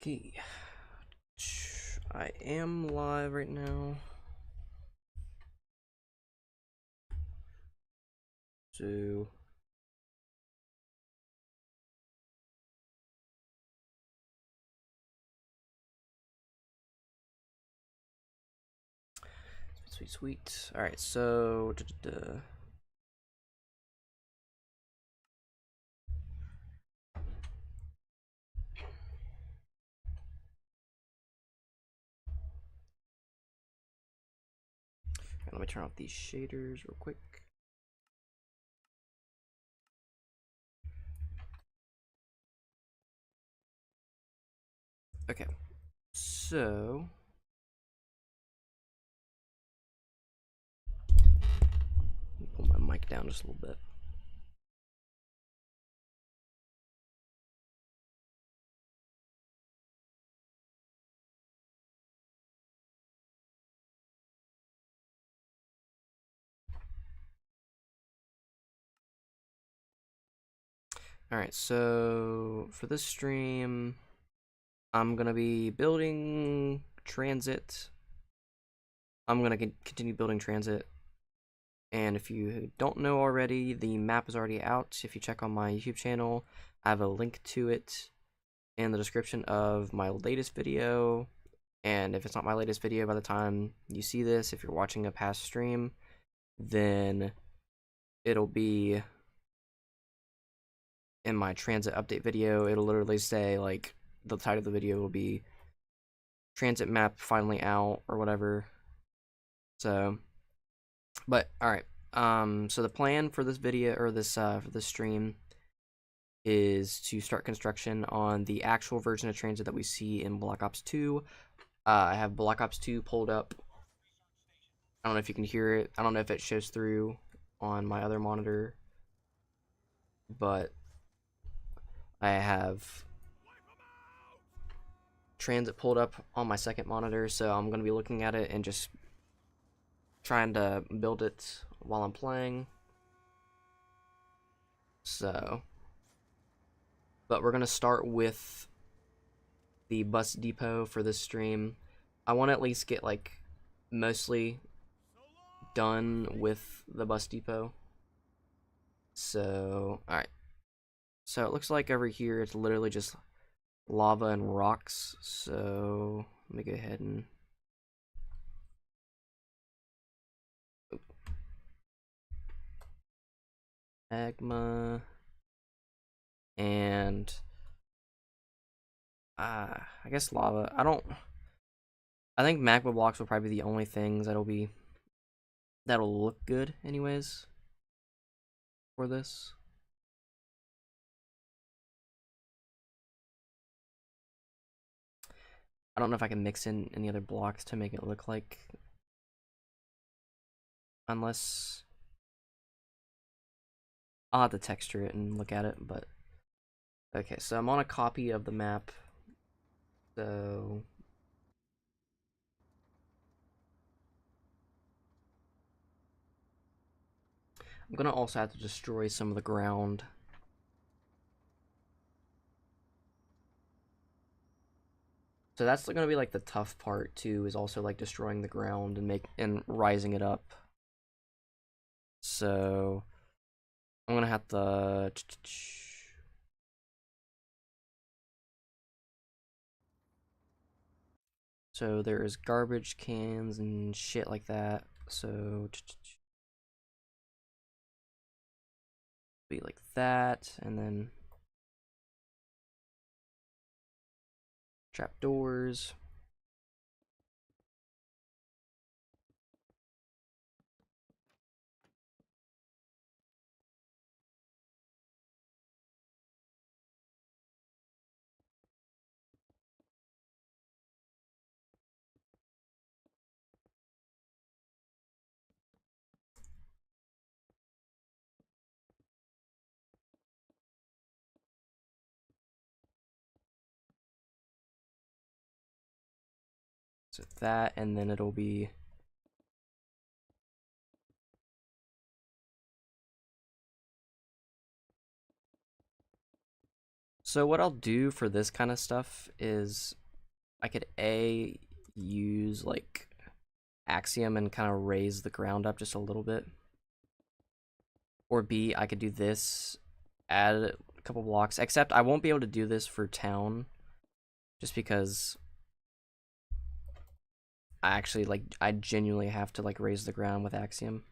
Okay, I am live right now. So, sweet, sweet. All right, so let me turn off these shaders real quick. Okay, so pull my mic down just a little bit. All right, so for this stream, I'm gonna be building Transit. I'm gonna continue building Transit. And if you don't know already, the map is already out. If you check on my YouTube channel, I have a link to it in the description of my latest video. And if it's not my latest video by the time you see this, if you're watching a past stream, then it'll be in my transit update video. It'll literally say, like, the title of the video will be transit map finally out or whatever. So, but all right. So the plan for this video or this for this stream is to start construction on the actual version of transit that we see in Black Ops 2. I have Black Ops 2 pulled up. I don't know if you can hear it. I don't know if it shows through on my other monitor, but I have transit pulled up on my second monitor, so I'm going to be looking at it and just trying to build it while I'm playing. So, but we're going to start with the bus depot for this stream. I want to at least get, like, mostly done with the bus depot. So, alright. So it looks like over here it's literally just lava and rocks. So let me go ahead and magma and I guess lava. I think magma blocks will probably be the only things that'll look good anyways for this. I don't know if I can mix in any other blocks to make it look like, unless I'll have to texture it and look at it, but okay, so I'm on a copy of the map. So I'm gonna also have to destroy some of the ground. So that's gonna be like the tough part too, is also like destroying the ground and rising it up. So I'm gonna have to. So there's garbage cans and shit like that. So be like that, and then trapdoors. So that, and then it'll be. So what I'll do for this kind of stuff is I could use like Axiom and kind of raise the ground up just a little bit. Or B, I could do this, add a couple blocks, except I won't be able to do this for town just because I genuinely have to like raise the ground with Axiom.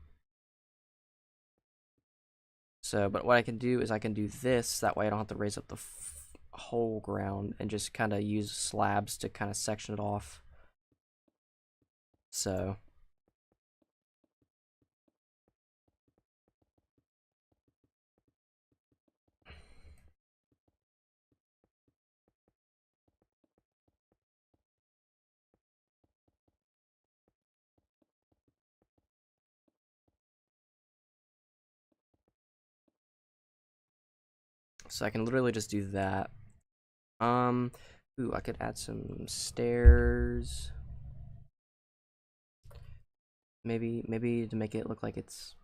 So, but what I can do is I can do this, that way I don't have to raise up the whole ground and just kind of use slabs to kind of section it off. So I can literally just do that. Ooh, I could add some stairs. Maybe to make it look like it's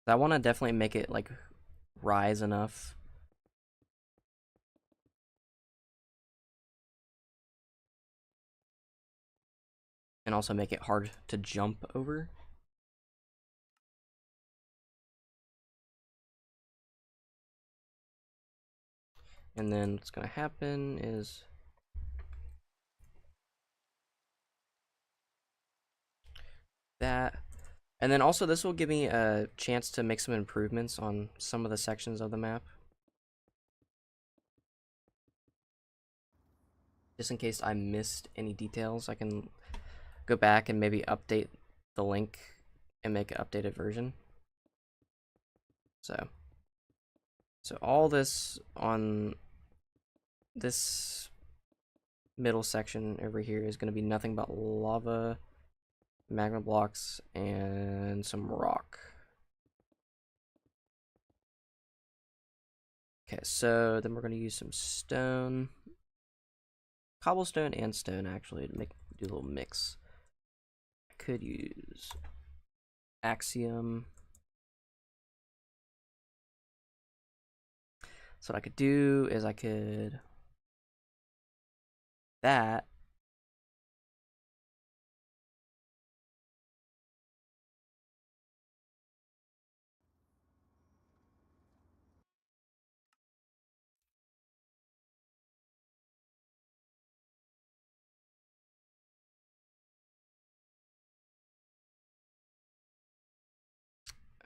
I want to definitely make it like rise enough. And also make it hard to jump over. And then what's gonna happen is that. And then also this will give me a chance to make some improvements on some of the sections of the map. Just in case I missed any details, I can go back and maybe update the link and make an updated version. So all this on this middle section over here is going to be nothing but lava, magma blocks, and some rock. Okay, so then we're going to use some stone, cobblestone and stone actually to do a little mix. I could use Axiom. So what I could do is I could that.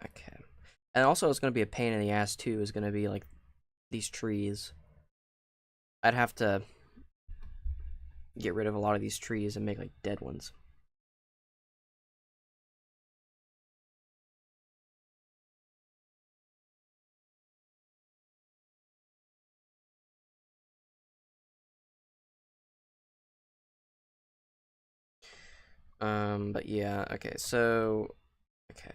Okay. And also it's going to be a pain in the ass too, is going to be like these trees. I'd have to get rid of a lot of these trees and make like dead ones. But yeah, okay, so okay.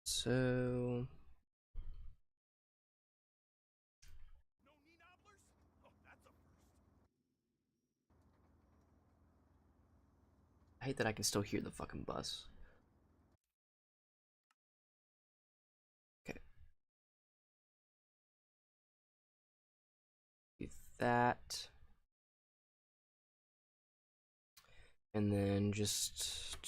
So I hate that I can still hear the fucking bus. Okay. Do that. And then just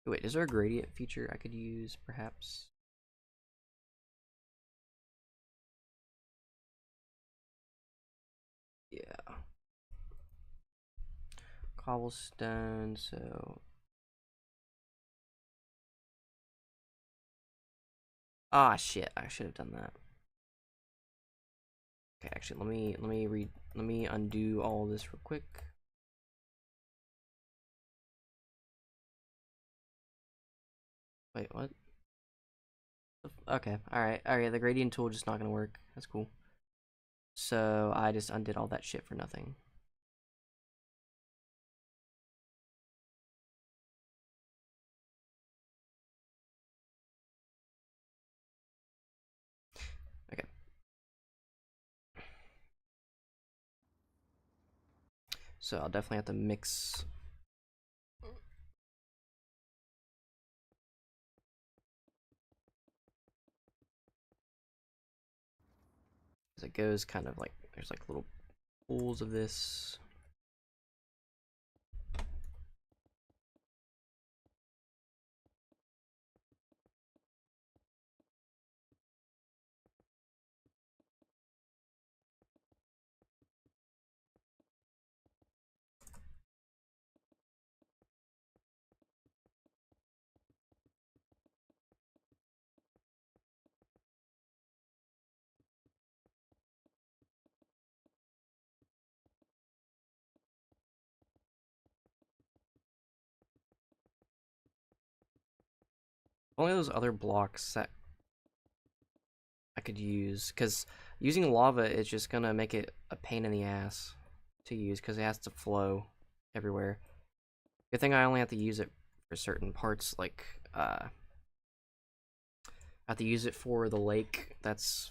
wait, is there a gradient feature I could use perhaps? Yeah. Cobblestone, so ah shit, I should have done that. Okay, actually let me undo all this real quick. Wait, what? Okay, alright, the gradient tool just not gonna work. That's cool. So I just undid all that shit for nothing. Okay. So I'll definitely have to mix. As it goes, kind of like, there's like little pools of this. Only those other blocks that I could use, because using lava is just gonna make it a pain in the ass to use, because it has to flow everywhere. Good thing I only have to use it for certain parts, like, I have to use it for the lake that's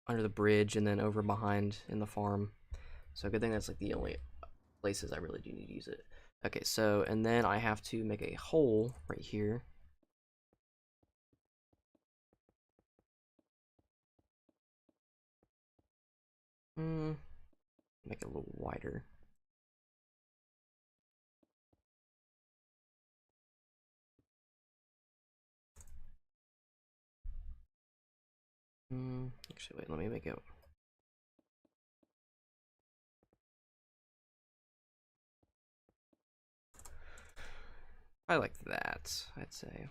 under the bridge and then over behind in the farm. So good thing that's like the only places I really do need to use it. Okay, so, and then I have to make a hole right here. Make it a little wider. Actually, wait, let me make it. I like that, I'd say.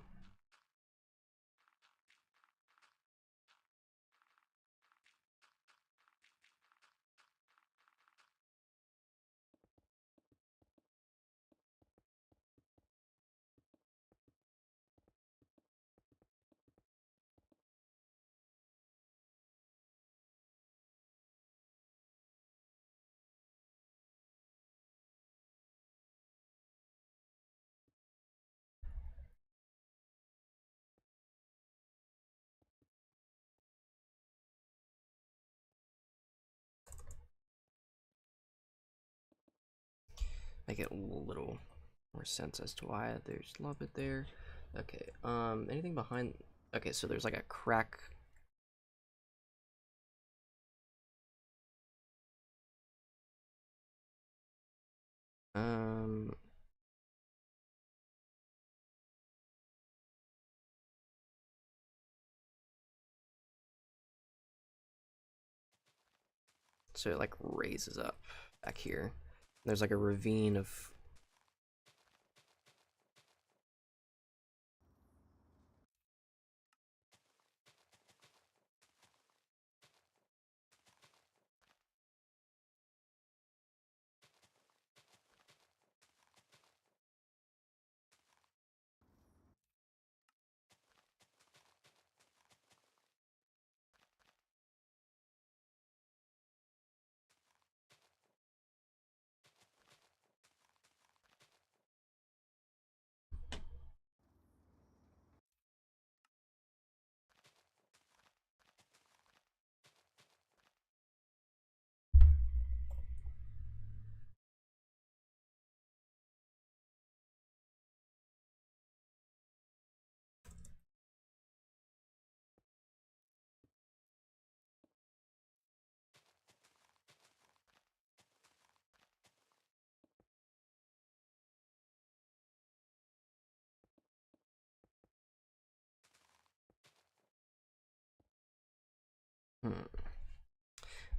Make it a little more sense as to why there's lava there. Okay, anything behind? Okay, so there's like a crack. Um, so it like raises up back here. There's like a ravine of.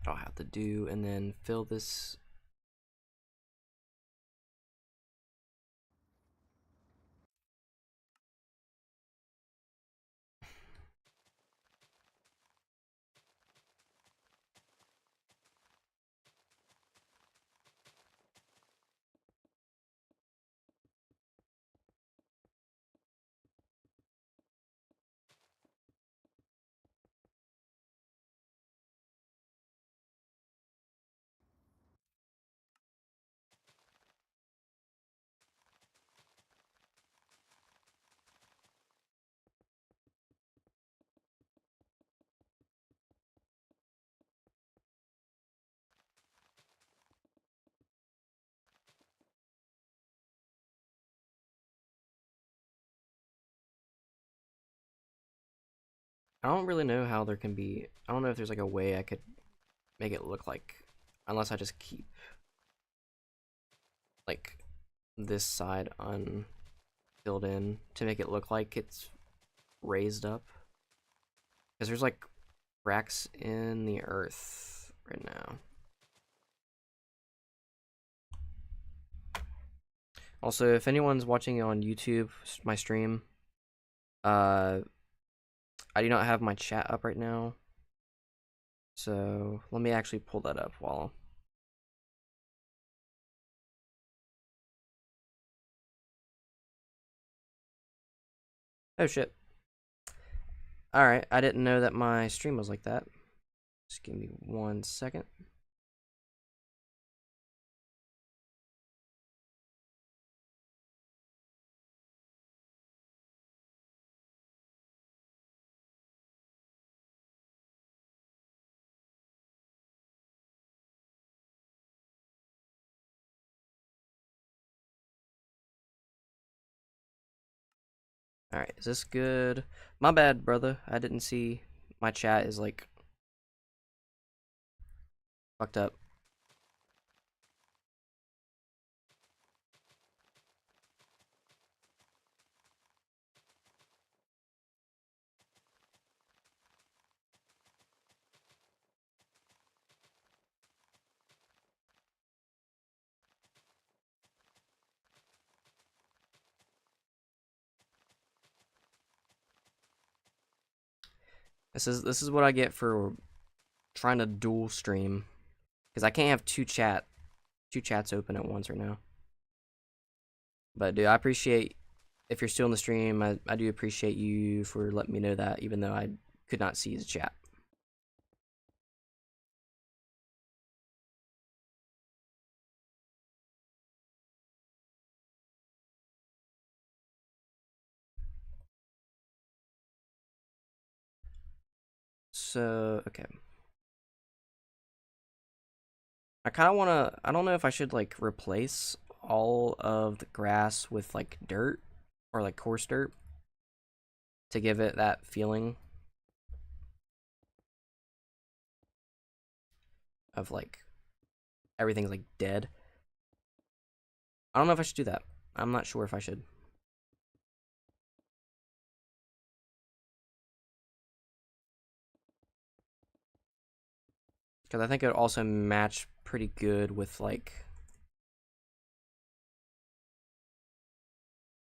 I'll have to do, and then fill this. I don't really know how there can be. I don't know if there's like a way I could make it look like, unless I just keep like this side unfilled in to make it look like it's raised up. Because there's like cracks in the earth right now. Also, if anyone's watching on YouTube, my stream, uh, I do not have my chat up right now. So let me actually pull that up while. Oh shit. Alright, I didn't know that my stream was like that. Just give me 1 second. Alright, is this good? My bad, brother. I didn't see my chat is like fucked up. This is what I get for trying to dual stream. Because I can't have two chats open at once right now. But dude, I appreciate if you're still in the stream, I do appreciate you for letting me know that, even though I could not see the chat. So, okay. I kind of want to, I don't know if I should like replace all of the grass with like dirt or like coarse dirt to give it that feeling of like everything's like dead. I don't know if I should do that. I'm not sure if I should. Because I think it would also match pretty good with like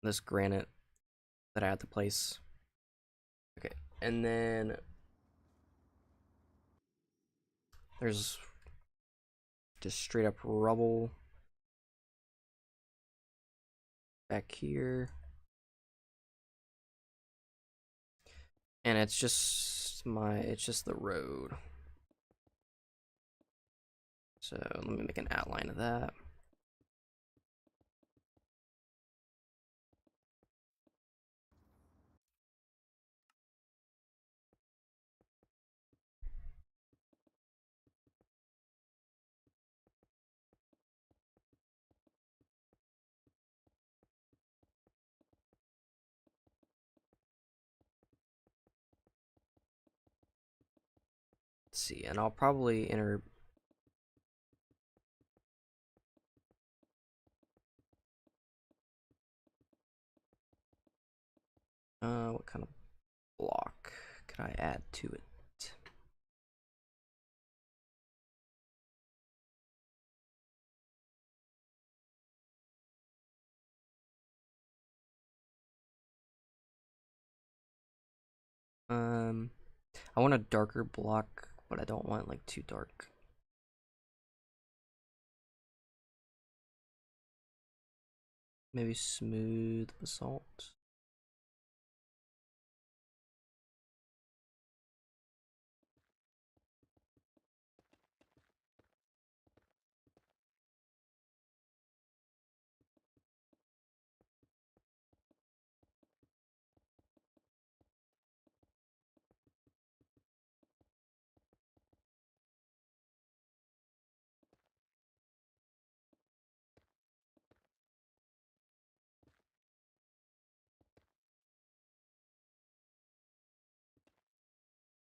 this granite that I had to place. Okay, and then there's just straight up rubble back here. And it's just the road. So let me make an outline of that. Let's see, and I'll probably enter. What kind of block could I add to it? I want a darker block, but I don't want like too dark. Maybe smooth basalt.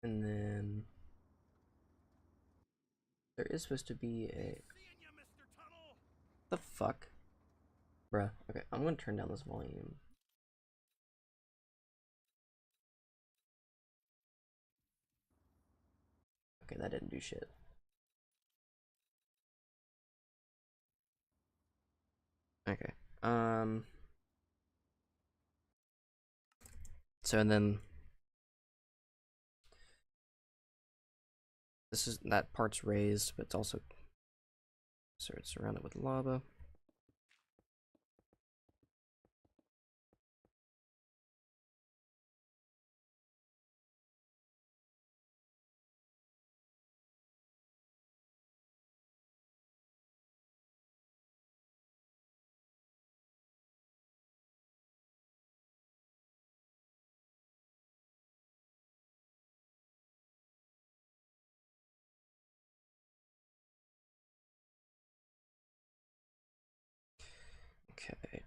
And then there is supposed to be a... The fuck? Bruh. Okay, I'm gonna turn down this volume. Okay, that didn't do shit. Okay. So and then this is that part's raised, but it's also surrounded with lava. Okay.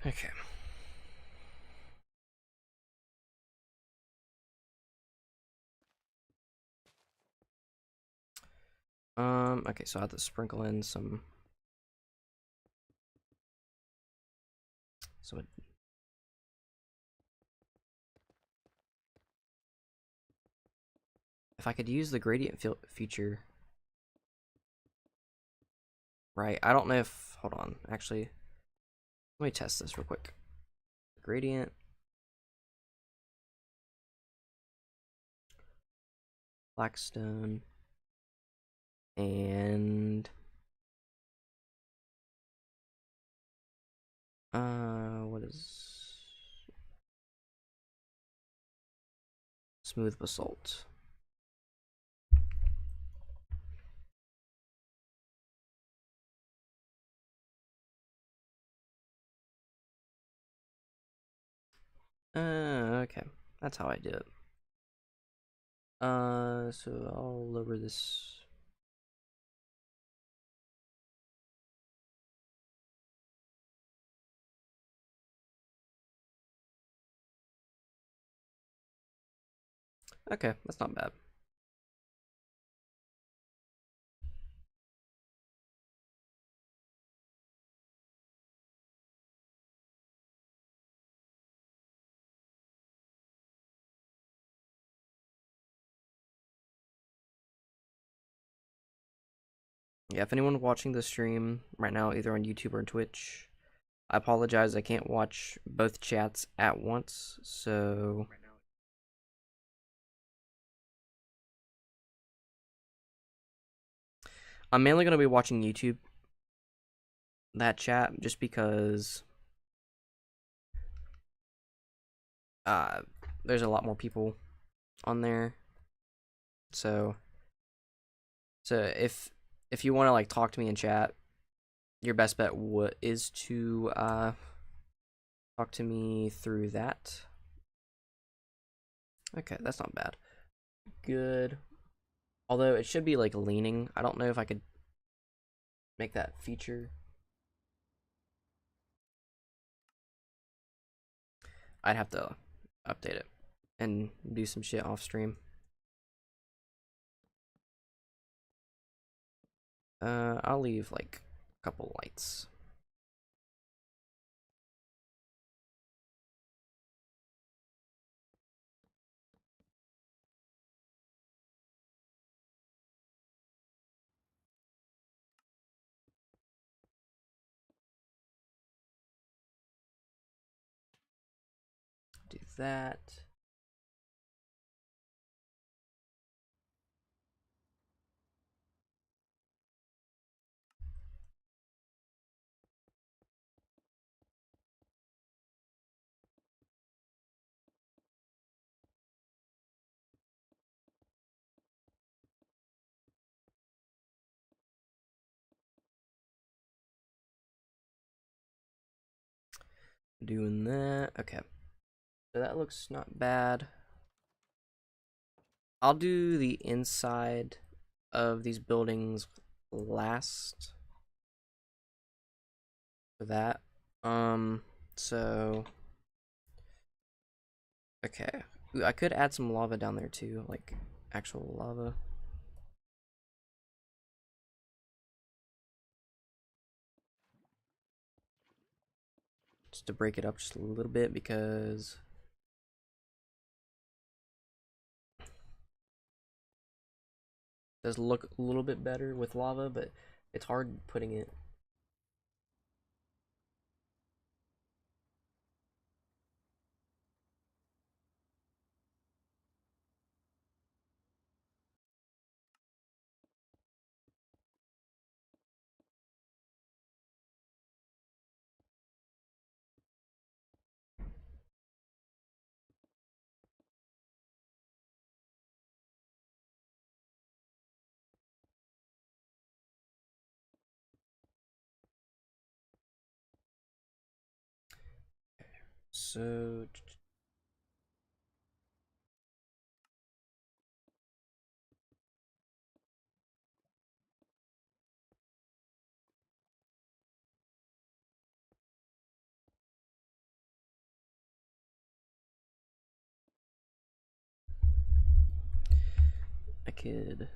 Okay. Okay, so I have to sprinkle in some. So if I could use the gradient feature, right? I don't know if. Hold on. Actually, let me test this real quick. Gradient. Blackstone. And. What is. Smooth basalt. Okay. That's how I do it. So I'll lower this. Okay, that's not bad. Yeah, if anyone watching the stream right now, either on YouTube or Twitch, I apologize. I can't watch both chats at once, so I'm mainly going to be watching YouTube, that chat, just because uh, there's a lot more people on there. So, so if you want to like talk to me in chat, your best bet is to talk to me through that. Okay, that's not bad. Good. Although it should be like leaning. I don't know if I could make that feature. I'd have to update it and do some shit off stream. I'll leave like a couple lights. Do that. Doing that. Okay. So that looks not bad. I'll do the inside of these buildings last for that. So okay. Ooh, I could add some lava down there too, like actual lava. Just to break it up just a little bit because it does look a little bit better with lava, but it's hard putting it. So kid.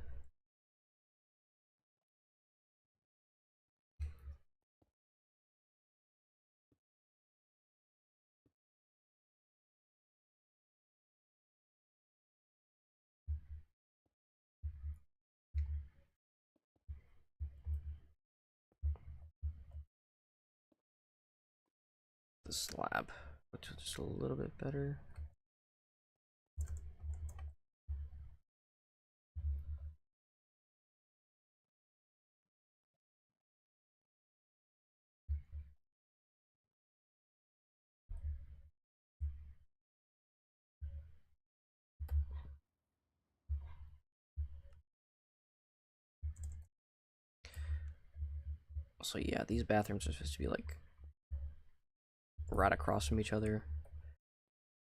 The slab, which is just a little bit better. So yeah, these bathrooms are supposed to be like right across from each other.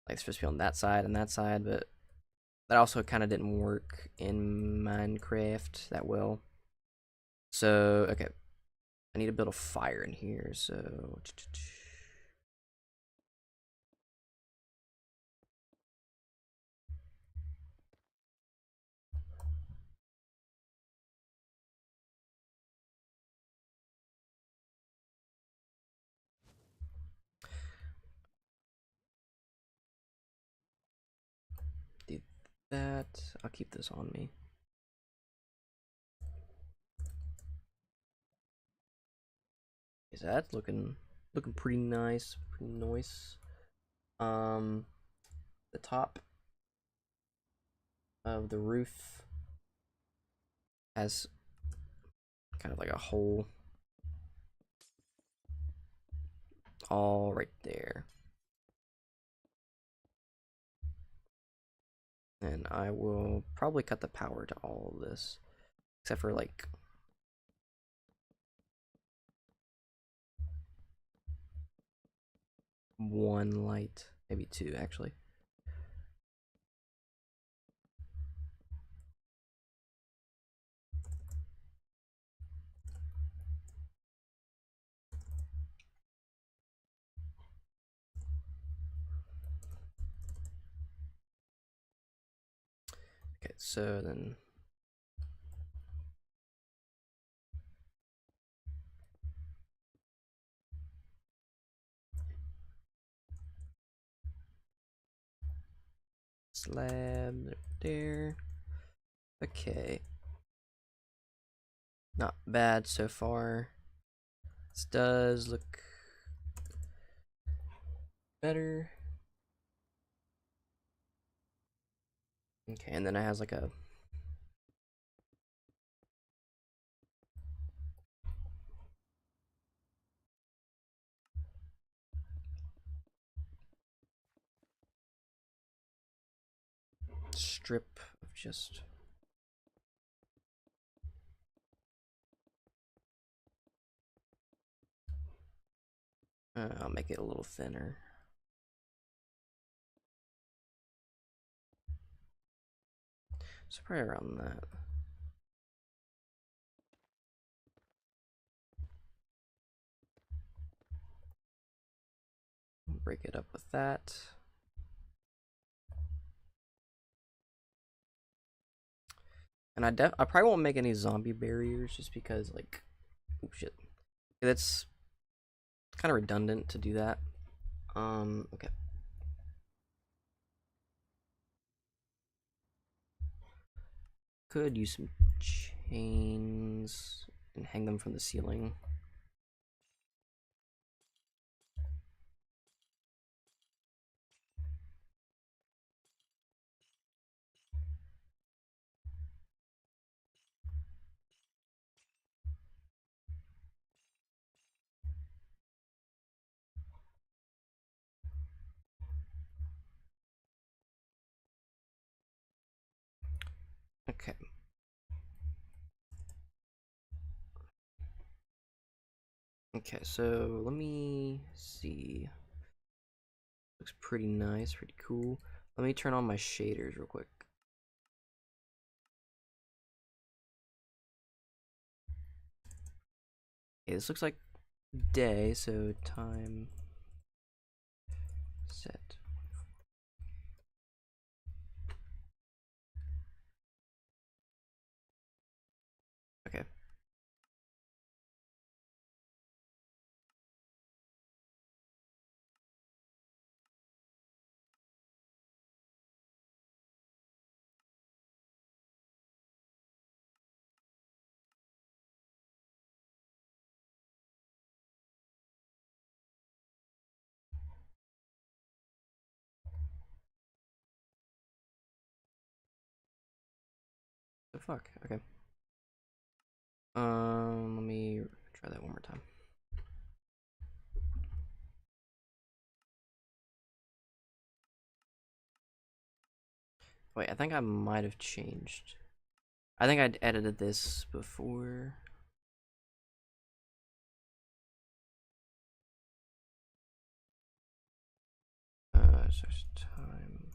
Like it's supposed to be on that side and that side, but that also kind of didn't work in Minecraft that well. So, okay. I need to build a fire in here, so... do that. I'll keep this on me. Is that looking pretty nice, pretty nice. The top of the roof has kind of like a hole all right there. And I will probably cut the power to all of this, except for like one light, maybe two actually. Okay, so then slab there. Okay. Not bad so far. This does look better. Okay, and then it has like a strip of just I'll make it a little thinner. So probably around that. Break it up with that. And I probably won't make any zombie barriers just because like, oh shit, that's kind of redundant to do that. Okay. Could use some chains and hang them from the ceiling. Okay. Okay, so let me see. Looks pretty nice, pretty cool. Let me turn on my shaders real quick. Okay, this looks like day, so time set. The fuck? Okay. Let me try that one more time. Wait, I think I might have changed. I think I'd edited this before. Search time.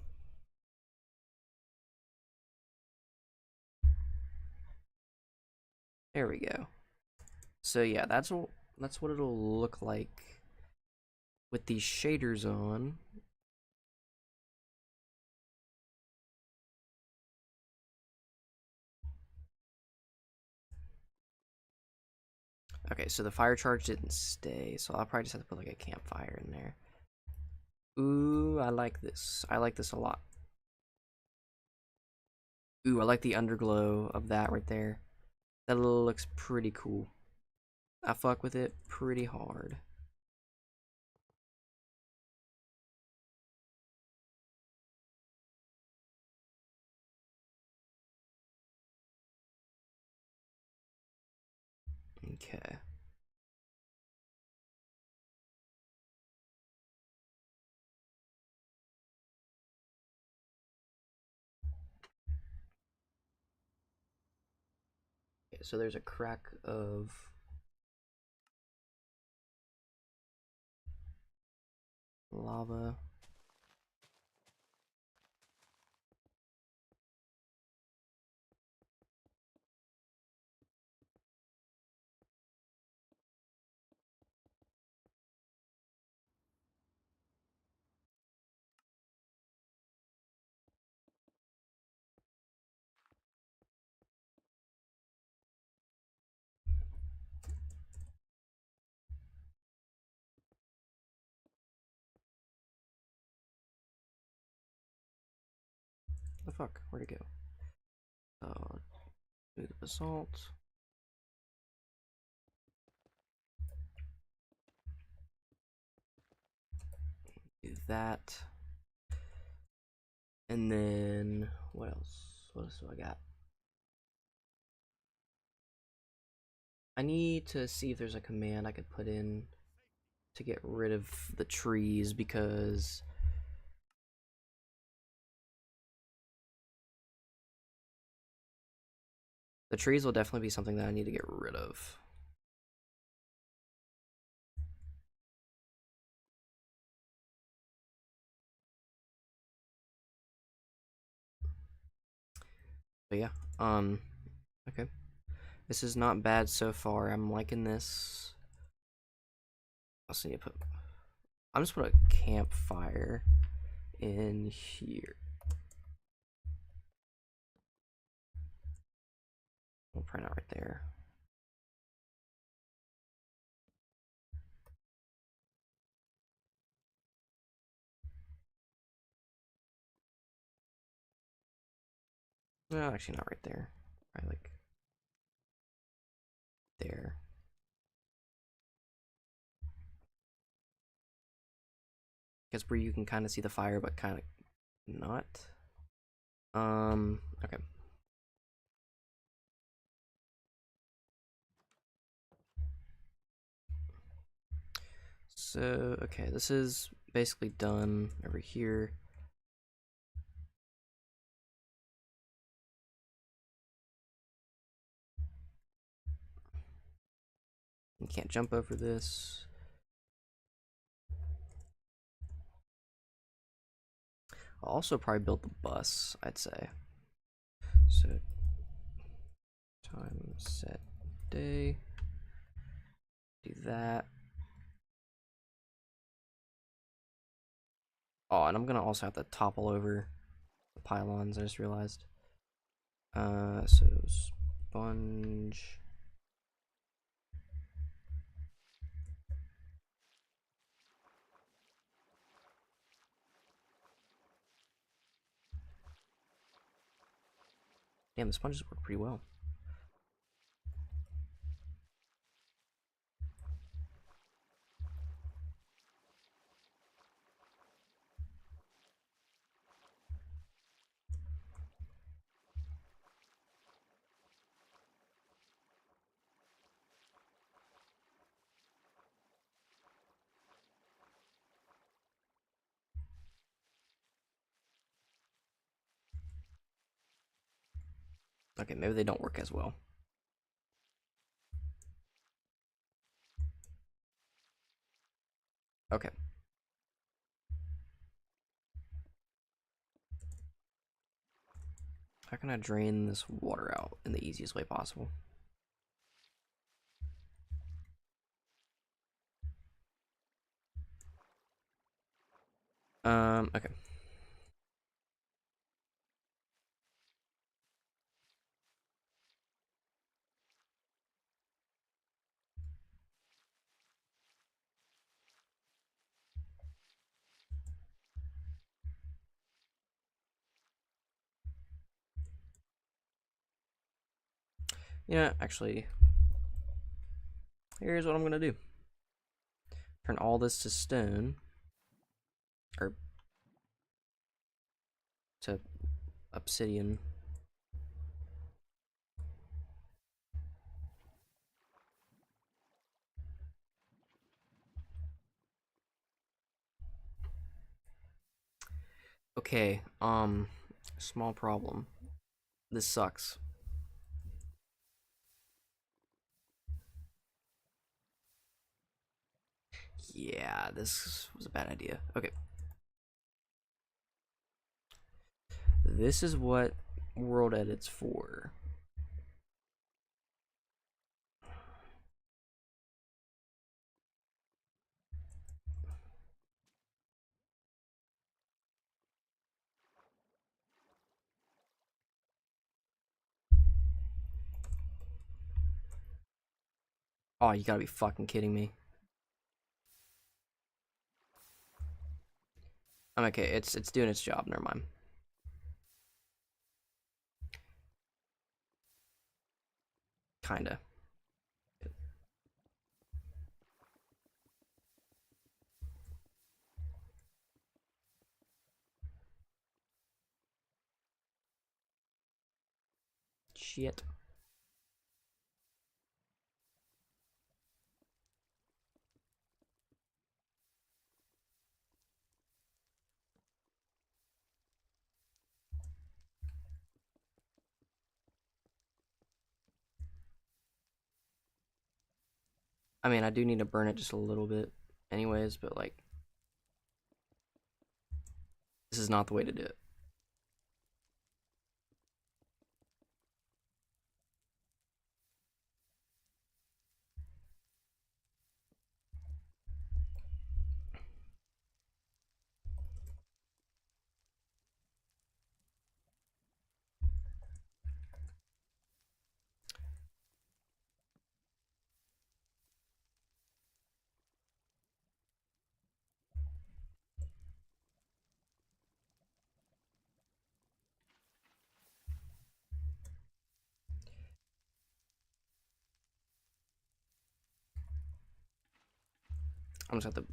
There we go. So yeah, that's what it'll look like with these shaders on. Okay, so the fire charge didn't stay, so I'll probably just have to put like a campfire in there. Ooh, I like this. I like this a lot. Ooh, I like the underglow of that right there. That looks pretty cool. I fuck with it pretty hard. Okay. Okay, so there's a crack of lava. The fuck? Where'd it go? Do the basalt. Do that. And then what else? What else do I got? I need to see if there's a command I could put in to get rid of the trees, because the trees will definitely be something that I need to get rid of. But yeah, okay. This is not bad so far. I'm liking this. I also need to put, I'm just put a campfire in here. We'll print out right there. No, actually not right there. Probably like there. Guess where you can kind of see the fire, but kind of not. Okay. So, okay, this is basically done over here. You can't jump over this. I'll also probably build the bus, I'd say. So, time set day. Do that. Oh, and I'm gonna also have to topple over the pylons, I just realized. So sponge. Damn, the sponges work pretty well. Okay, maybe they don't work as well. Okay. How can I drain this water out in the easiest way possible? Okay. Yeah, actually, here's what I'm gonna do. Turn all this to stone. Or to obsidian. Okay, small problem. This sucks. Yeah, this was a bad idea. Okay. This is what world edit's for. Oh, you gotta be fucking kidding me. I'm okay, it's doing its job, never mind. Kinda. Shit. I mean, I do need to burn it just a little bit anyways, but like, this is not the way to do it. I'm just have to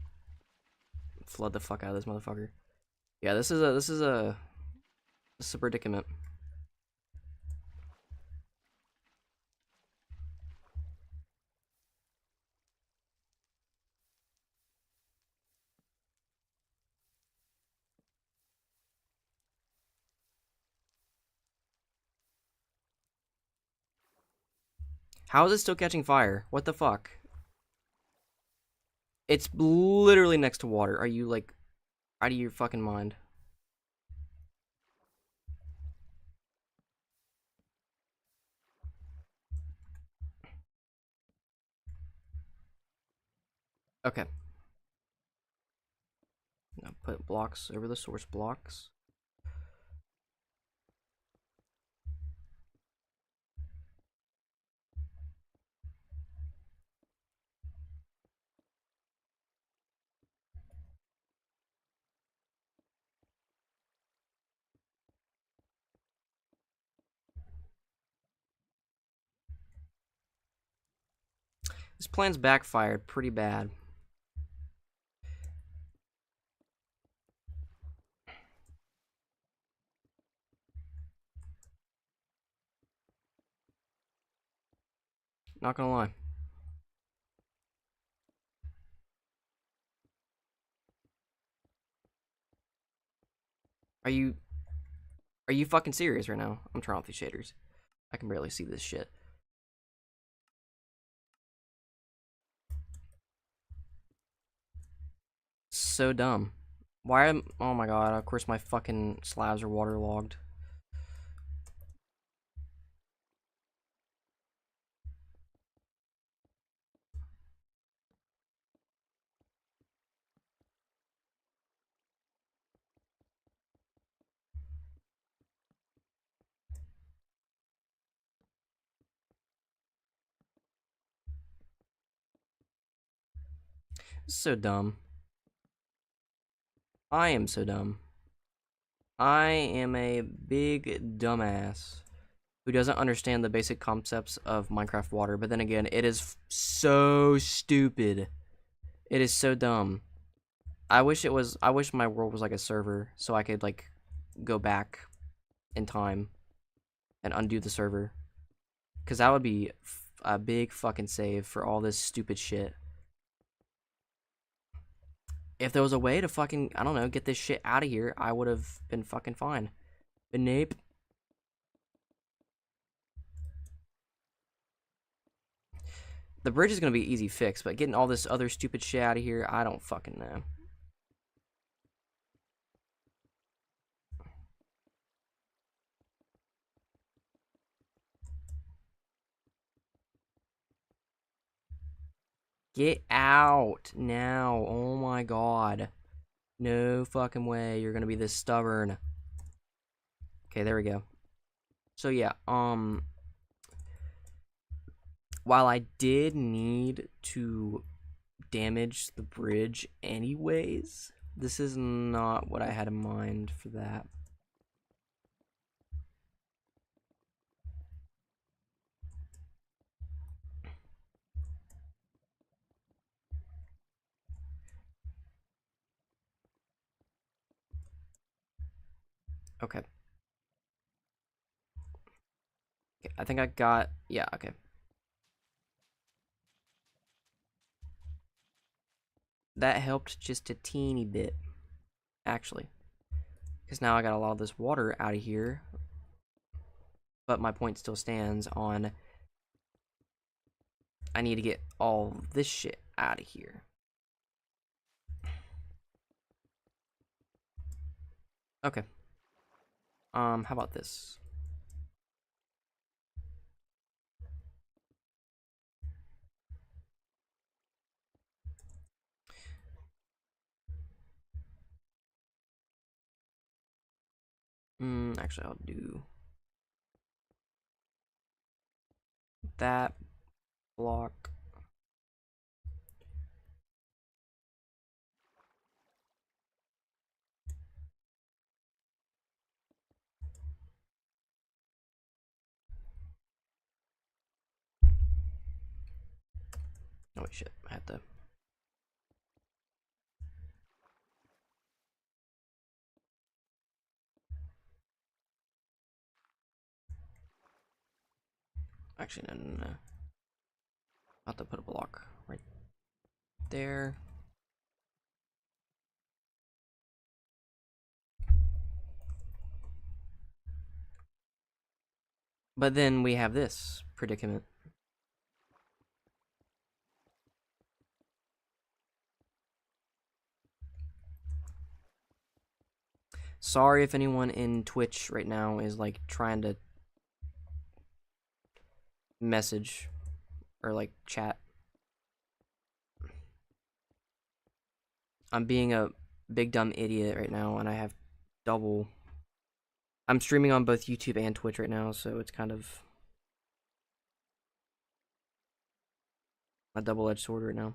flood the fuck out of this motherfucker. Yeah, this is a predicament. How is it still catching fire? What the fuck? It's literally next to water. Are you like out of your fucking mind? Okay. Now put blocks over the source blocks. This plan's backfired pretty bad. Not gonna lie. Are you are you fucking serious right now? I'm turning off these shaders. I can barely see this shit. So dumb. Why am... Oh my god, of course my fucking slabs are waterlogged. So dumb. I am so dumb. I am a big dumbass who doesn't understand the basic concepts of Minecraft water, but then again, it is so stupid. It is so dumb. I wish my world was like a server so I could like go back in time and undo the server. Cuz that would be a big fucking save for all this stupid shit. If there was a way to fucking, I don't know, get this shit out of here, I would have been fucking fine. But nope. The bridge is going to be easy fix, but getting all this other stupid shit out of here, I don't fucking know. Get out now. Oh my god. No fucking way you're going to be this stubborn. Okay, there we go. So yeah, while I did need to damage the bridge anyways, this is not what I had in mind for that. Okay. Okay, I think I got, yeah, okay. That helped just a teeny bit, actually. Because now I got a lot of this water out of here. But my point still stands on I need to get all this shit out of here. Okay. How about this? Actually, I'll do that block. Oh, wait, shit. I have to. Actually, no. I'll have to put a block right there. But then we have this predicament. Sorry if anyone in Twitch right now is like trying to message or like chat. I'm being a big dumb idiot right now and I have double. I'm streaming on both YouTube and Twitch right now, so it's kind of a double-edged sword right now.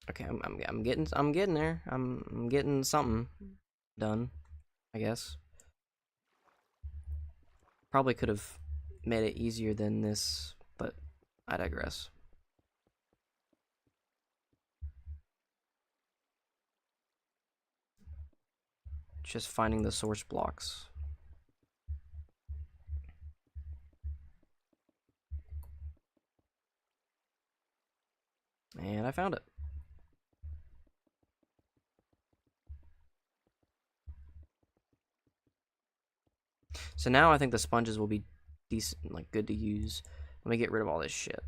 Okay, I'm getting there. I'm getting something done, I guess. Probably could have made it easier than this, but I digress. Just finding the source blocks. And I found it. So now I think the sponges will be decent, like good to use. Let me get rid of all this shit.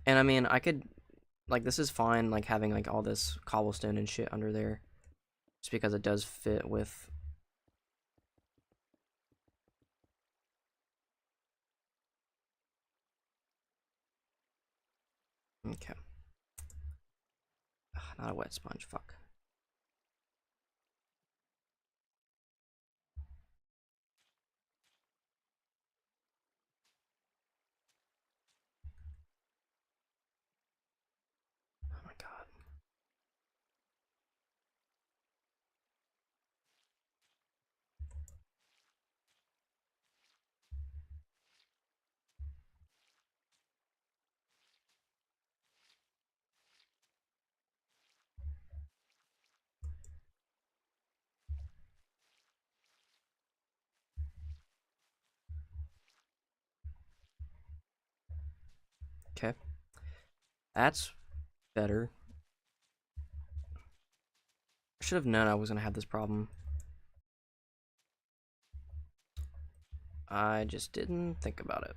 And I mean, I could, like, this is fine, like, having, like, all this cobblestone and shit under there. Just because it does fit with... Okay. Ugh, not a wet sponge, fuck. Oh my god. Okay. That's better. I should have known I was gonna have this problem. I just didn't think about it.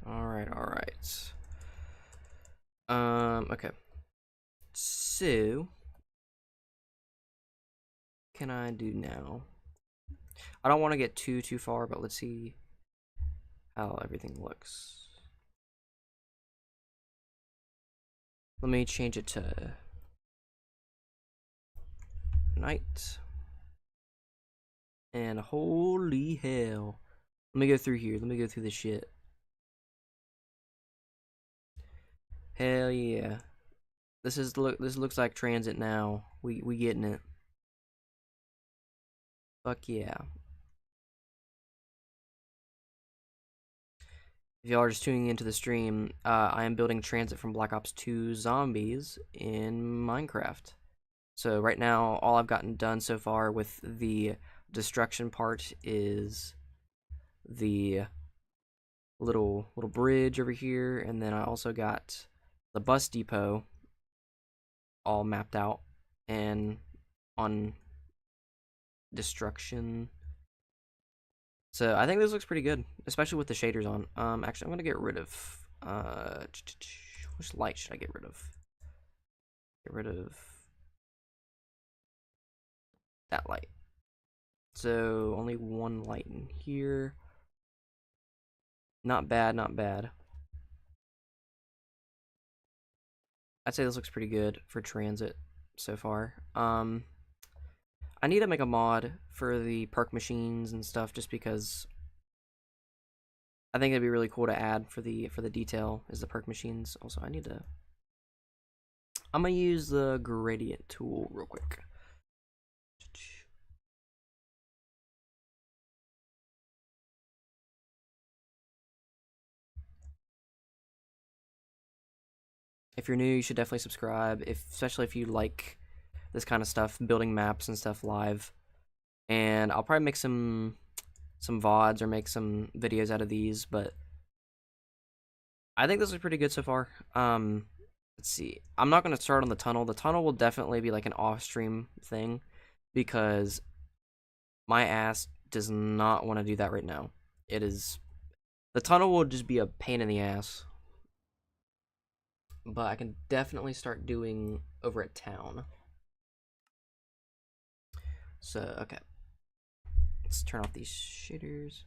Alright, alright. Okay. So, can I do now? I don't want to get too far, but let's see how everything looks. Let me change it to night. And holy hell. Let me go through here. Let me go through this shit. Hell yeah. This looks like transit now. We getting it. Fuck yeah. If y'all are just tuning into the stream, I am building transit from Black Ops 2 Zombies in Minecraft. So right now, all I've gotten done so far with the destruction part is the little bridge over here, and then I also got the bus depot all mapped out and on destruction. So I think this looks pretty good, especially with the shaders on. Actually, I'm gonna get rid of which light should I get rid of? Get rid of that light. So only one light in here. Not bad, not bad. I'd say this looks pretty good for transit so far. I need to make a mod for the perk machines and stuff just because I think it'd be really cool to add for the detail is the perk machines. Also, I'm gonna use the gradient tool real quick. If you're new, you should definitely subscribe, especially if you like this kind of stuff, building maps and stuff live. And I'll probably make some VODs or make some videos out of these, but I think this is pretty good so far. Let's see. I'm not gonna start on the tunnel. The tunnel will definitely be like an off-stream thing because my ass does not want to do that right now. The tunnel will just be a pain in the ass. But I can definitely start doing over at town. So, okay. Let's turn off these shaders.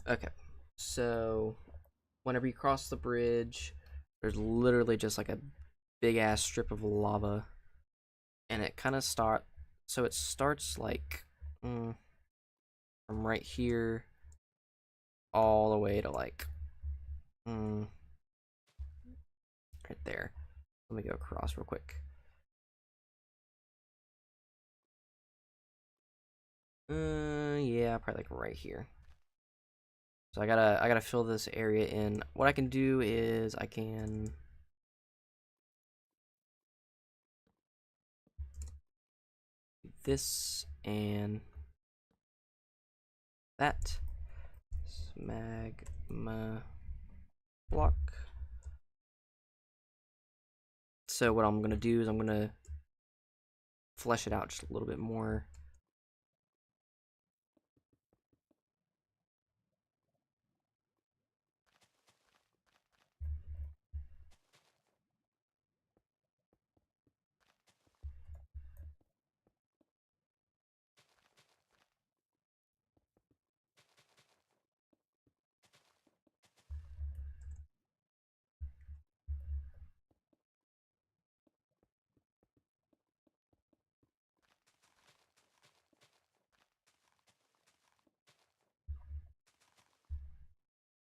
Okay. So, whenever you cross the bridge, there's literally just like a big ass strip of lava. And it kind of so it starts like from right here all the way to like right there. Let me go across real quick. Yeah, probably like right here. So I gotta fill this area in. What I can do is I can do this and that. Magma block. So what I'm gonna do is I'm gonna flesh it out just a little bit more.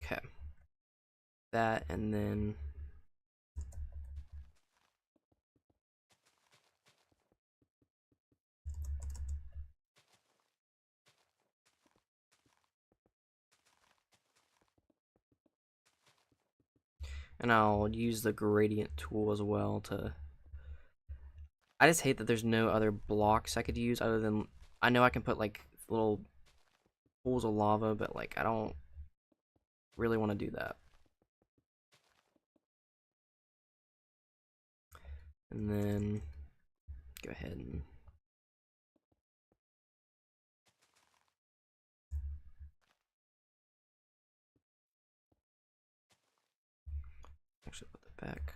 Okay. That and then I'll use the gradient tool as well to I just hate that there's no other blocks I could use other than I know I can put like little pools of lava, but like I don't really want to do that. And then go go ahead and actually put that back.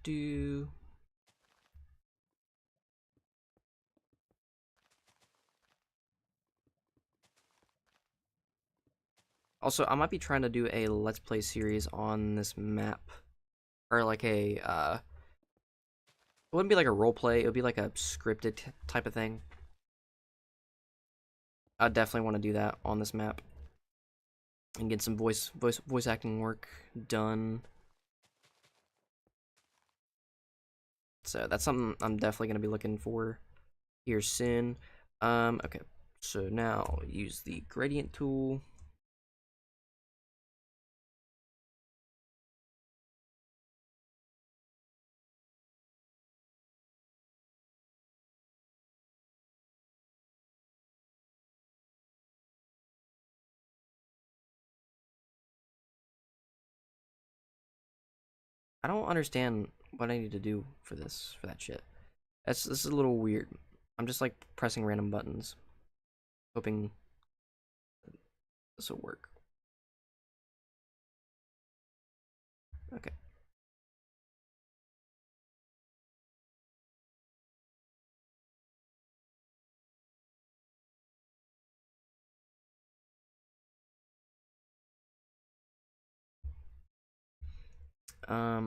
Do also, I might be trying to do a Let's Play series on this map, or like a it wouldn't be like a role play, it would be like a scripted type of thing. I definitely want to do that on this map and get some voice acting work done. So that's something I'm definitely going to be looking for here soon. Okay, so now use the gradient tool. I don't understand what I need to do for that shit. This is a little weird. I'm just like pressing random buttons, hoping this will work. Okay.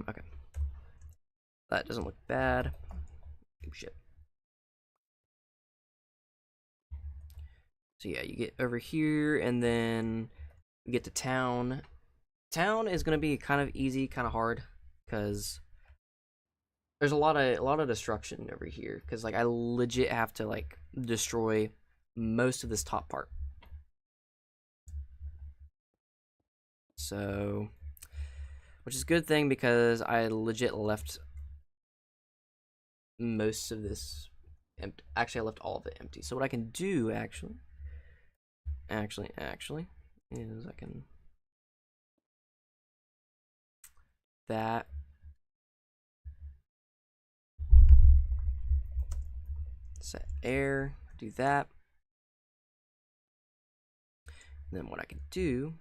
Okay. That doesn't look bad. Oh, shit. So yeah, you get over here, and then you get to town. Town is gonna be kind of easy, kind of hard, because there's a lot of destruction over here. Because like I legit have to like destroy most of this top part. So, which is a good thing because I legit left most of this empty. Actually, I left all of it empty. So what I can do actually is I can that set air, do that. And then what I can do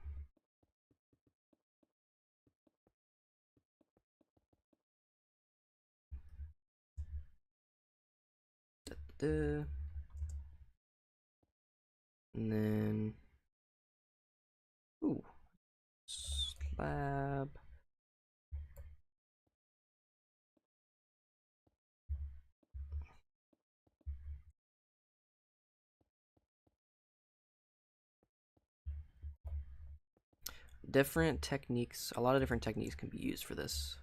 and then ooh, slab. Different techniques, a lot of different techniques can be used for this.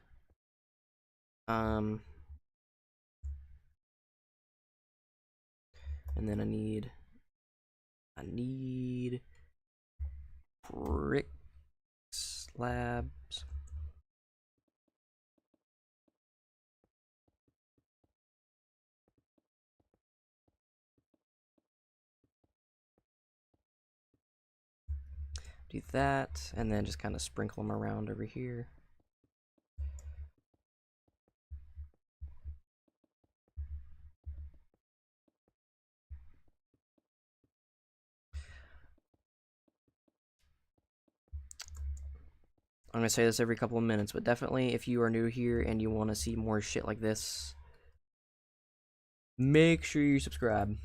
And then I need brick slabs. Do that, and then just kind of sprinkle them around over here. I'm gonna say this every couple of minutes, but definitely if you are new here and you want to see more shit like this, make sure you subscribe.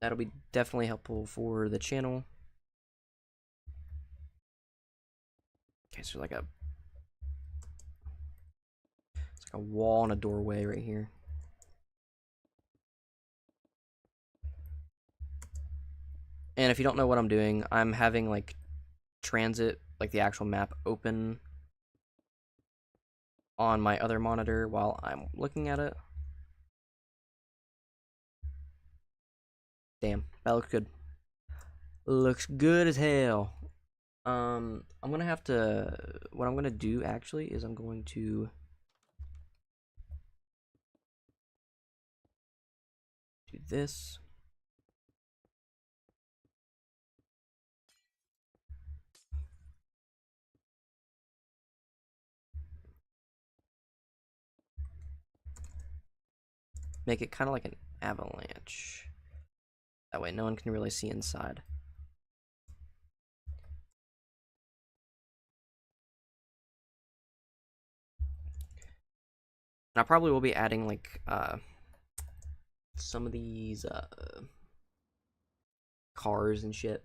That'll be definitely helpful for the channel. Okay, so it's like a wall and a doorway right here. And if you don't know what I'm doing, I'm having like transit, like the actual map, open on my other monitor while I'm looking at it. Damn, that looks good. Looks good as hell. I'm gonna have to. What I'm gonna do actually is I'm going to do this. make it kind of like an avalanche. That way no one can really see inside. And I probably will be adding like some of these cars and shit.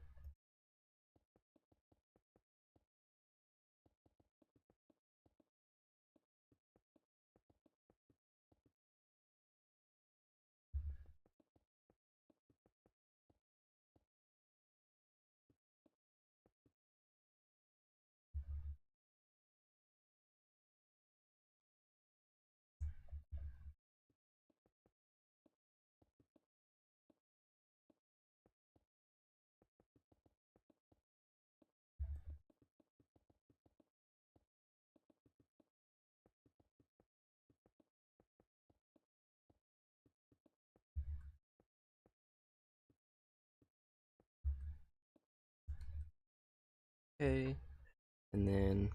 Okay, and then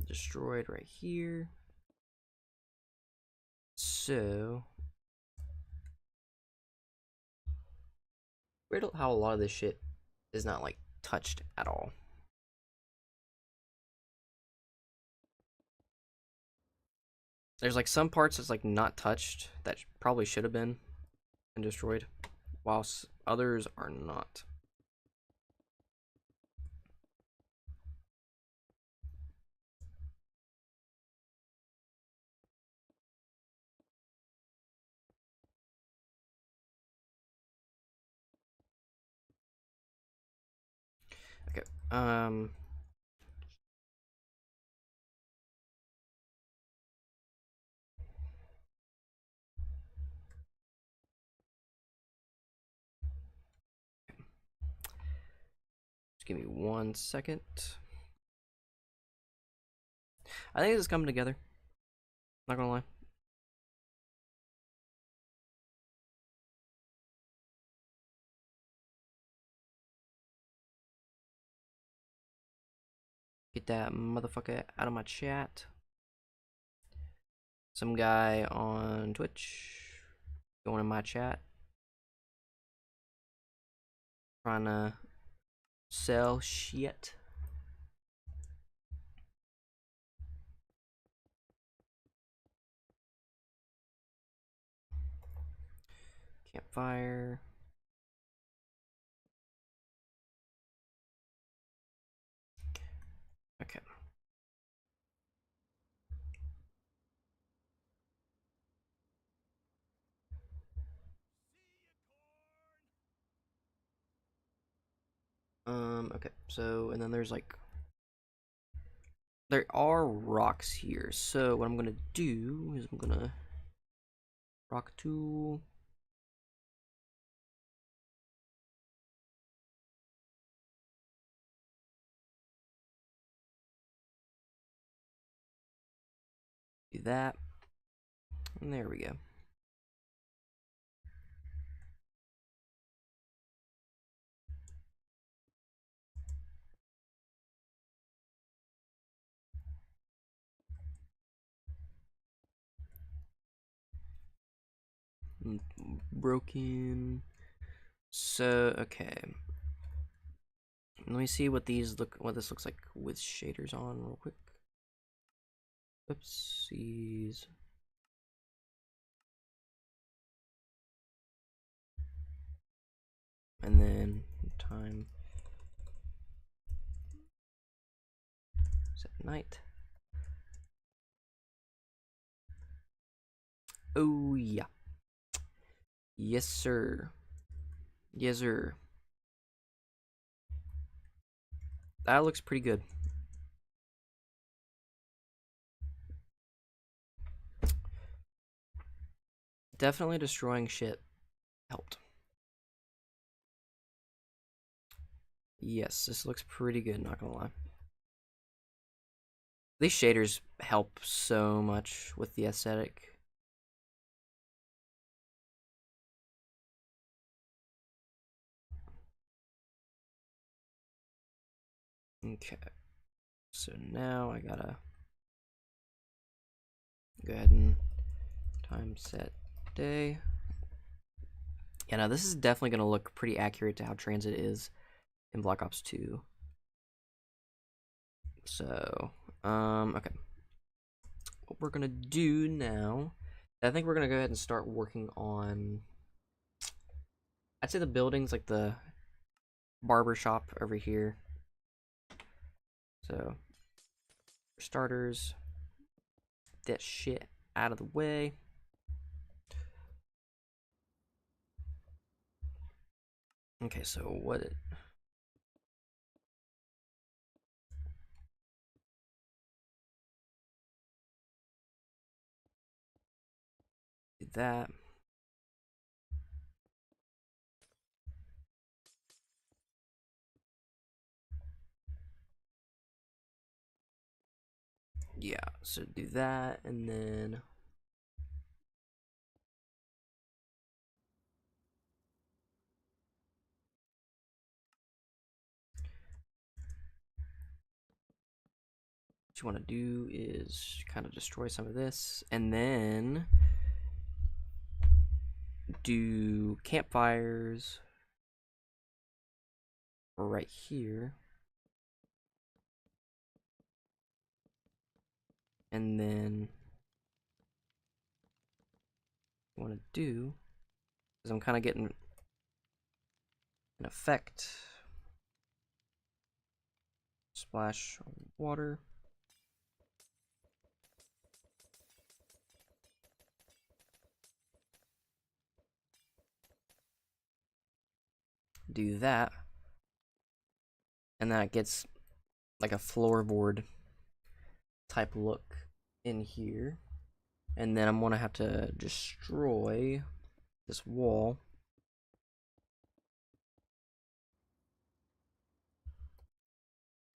destroyed right here. So weird how a lot of this shit is not like touched at all. There's like some parts that's like not touched that probably should have been and destroyed, whilst others are not. Okay. Just give me 1 second. I think this is coming together. Not gonna lie. Get that motherfucker out of my chat. Some guy on Twitch going in my chat, trying to sell shit. Campfire. Okay. Okay, so, and then there's like, there are rocks here, so what I'm gonna do is I'm gonna rock tool. Do that, and there we go. Broken. So, okay. Let me see what these look, what this looks like with shaders on real quick. Oopsies. And then time set night. Oh yeah. Yes sir. Yes sir. That looks pretty good. Definitely destroying shit helped. Yes, this looks pretty good, not gonna lie. These shaders help so much with the aesthetic. Okay. So now I gotta go ahead and time set day. Yeah, now this is definitely gonna look pretty accurate to how transit is in Black Ops 2. So, okay. What we're gonna do now, I think we're gonna go ahead and start working on, I'd say the buildings, like the barber shop over here. So, for starters, that shit out of the way. Okay, so what? Do that. Yeah, so do that, and then what you want to do is kind of destroy some of this, and then do campfires right here. And then what I want to do is I'm kind of getting an effect. Splash water. Do that. And that gets like a floorboard type look in here. And then I'm going to have to destroy this wall.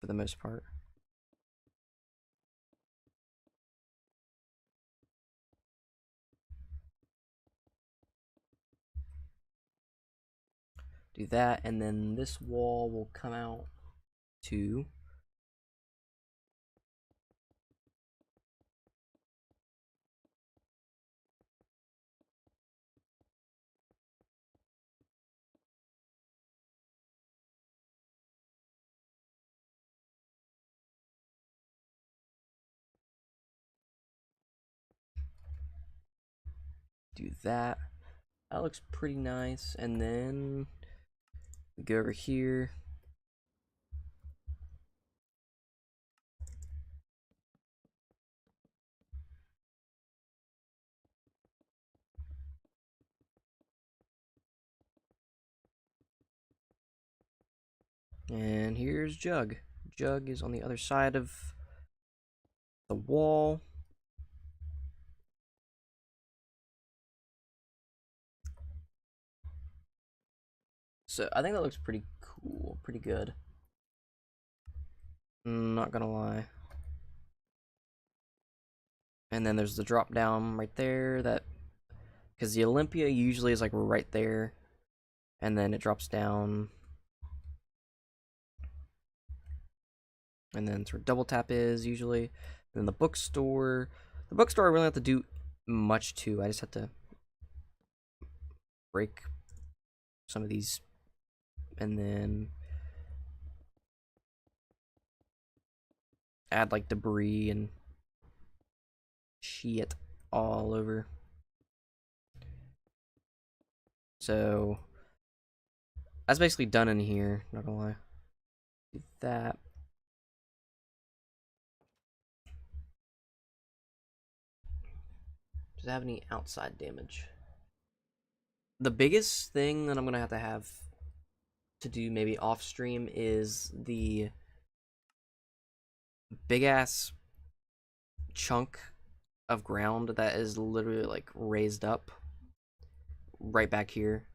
For the most part. Do that, and then this wall will come out to do that. That looks pretty nice. And then we go over here. And here's Jug. Jug is on the other side of the wall. So I think that looks pretty cool, pretty good. Not gonna lie. And then there's the drop down right there, that because the Olympia usually is like right there, and then it drops down, and then it's where double tap is usually. And then the bookstore I really don't have to do much to. I just have to break some of these, and then add like debris and shit all over. So that's basically done in here, not gonna lie. Do that. Does it have any outside damage? The biggest thing that I'm gonna have to do maybe off stream is the big ass chunk of ground that is literally like raised up right back here.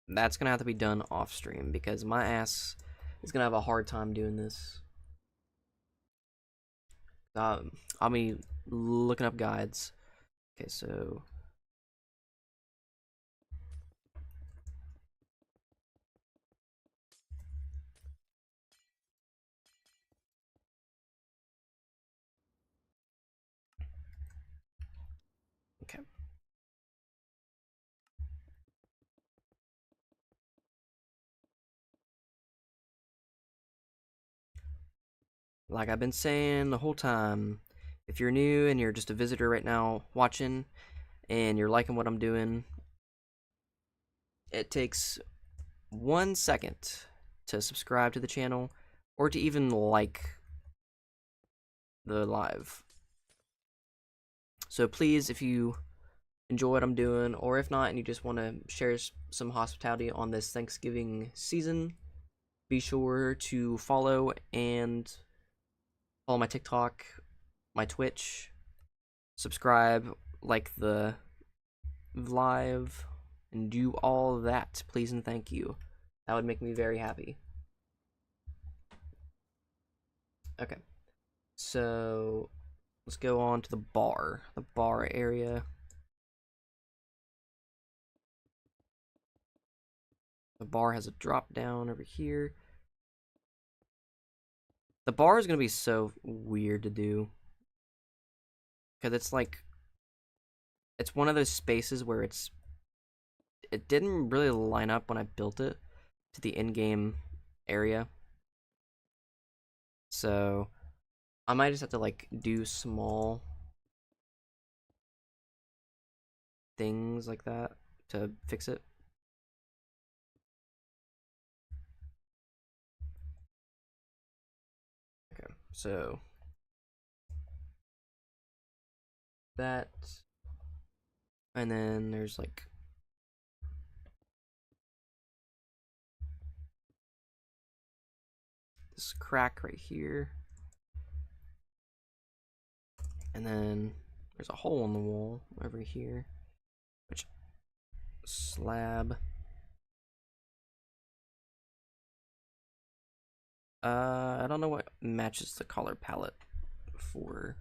That's gonna have to be done off stream because my ass is gonna have a hard time doing this. I'll be looking up guides. Okay, so like I've been saying the whole time, if you're new and you're just a visitor right now watching and you're liking what I'm doing, it takes 1 second to subscribe to the channel or to even like the live. So please, if you enjoy what I'm doing, or if not and you just want to share some hospitality on this Thanksgiving season, be sure to follow my TikTok, my Twitch, subscribe, like the live, and do all that, please and thank you. That would make me very happy. Okay, so let's go on to the bar area. The bar has a drop down over here. The bar is gonna be so weird to do because it's one of those spaces where it didn't really line up when I built it to the in-game area. So I might just have to like do small things like that to fix it. Okay, so that, and then there's like this crack right here, and then there's a hole in the wall over here, which slab. I don't know what matches the color palette for.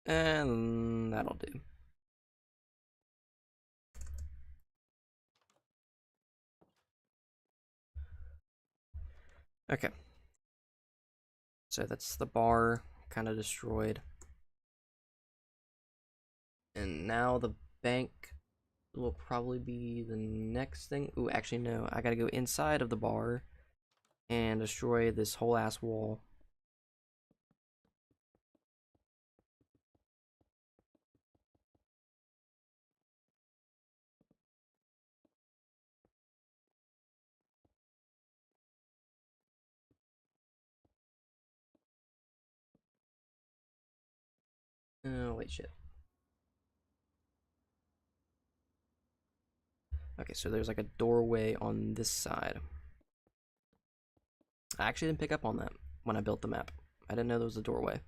And that'll do. Okay. So that's the bar kind of destroyed. And now the bank will probably be the next thing. Ooh, actually no, I gotta go inside of the bar and destroy this whole ass wall. Oh, wait, shit. Okay, so there's like a doorway on this side. I actually didn't pick up on that when I built the map. I didn't know there was a doorway.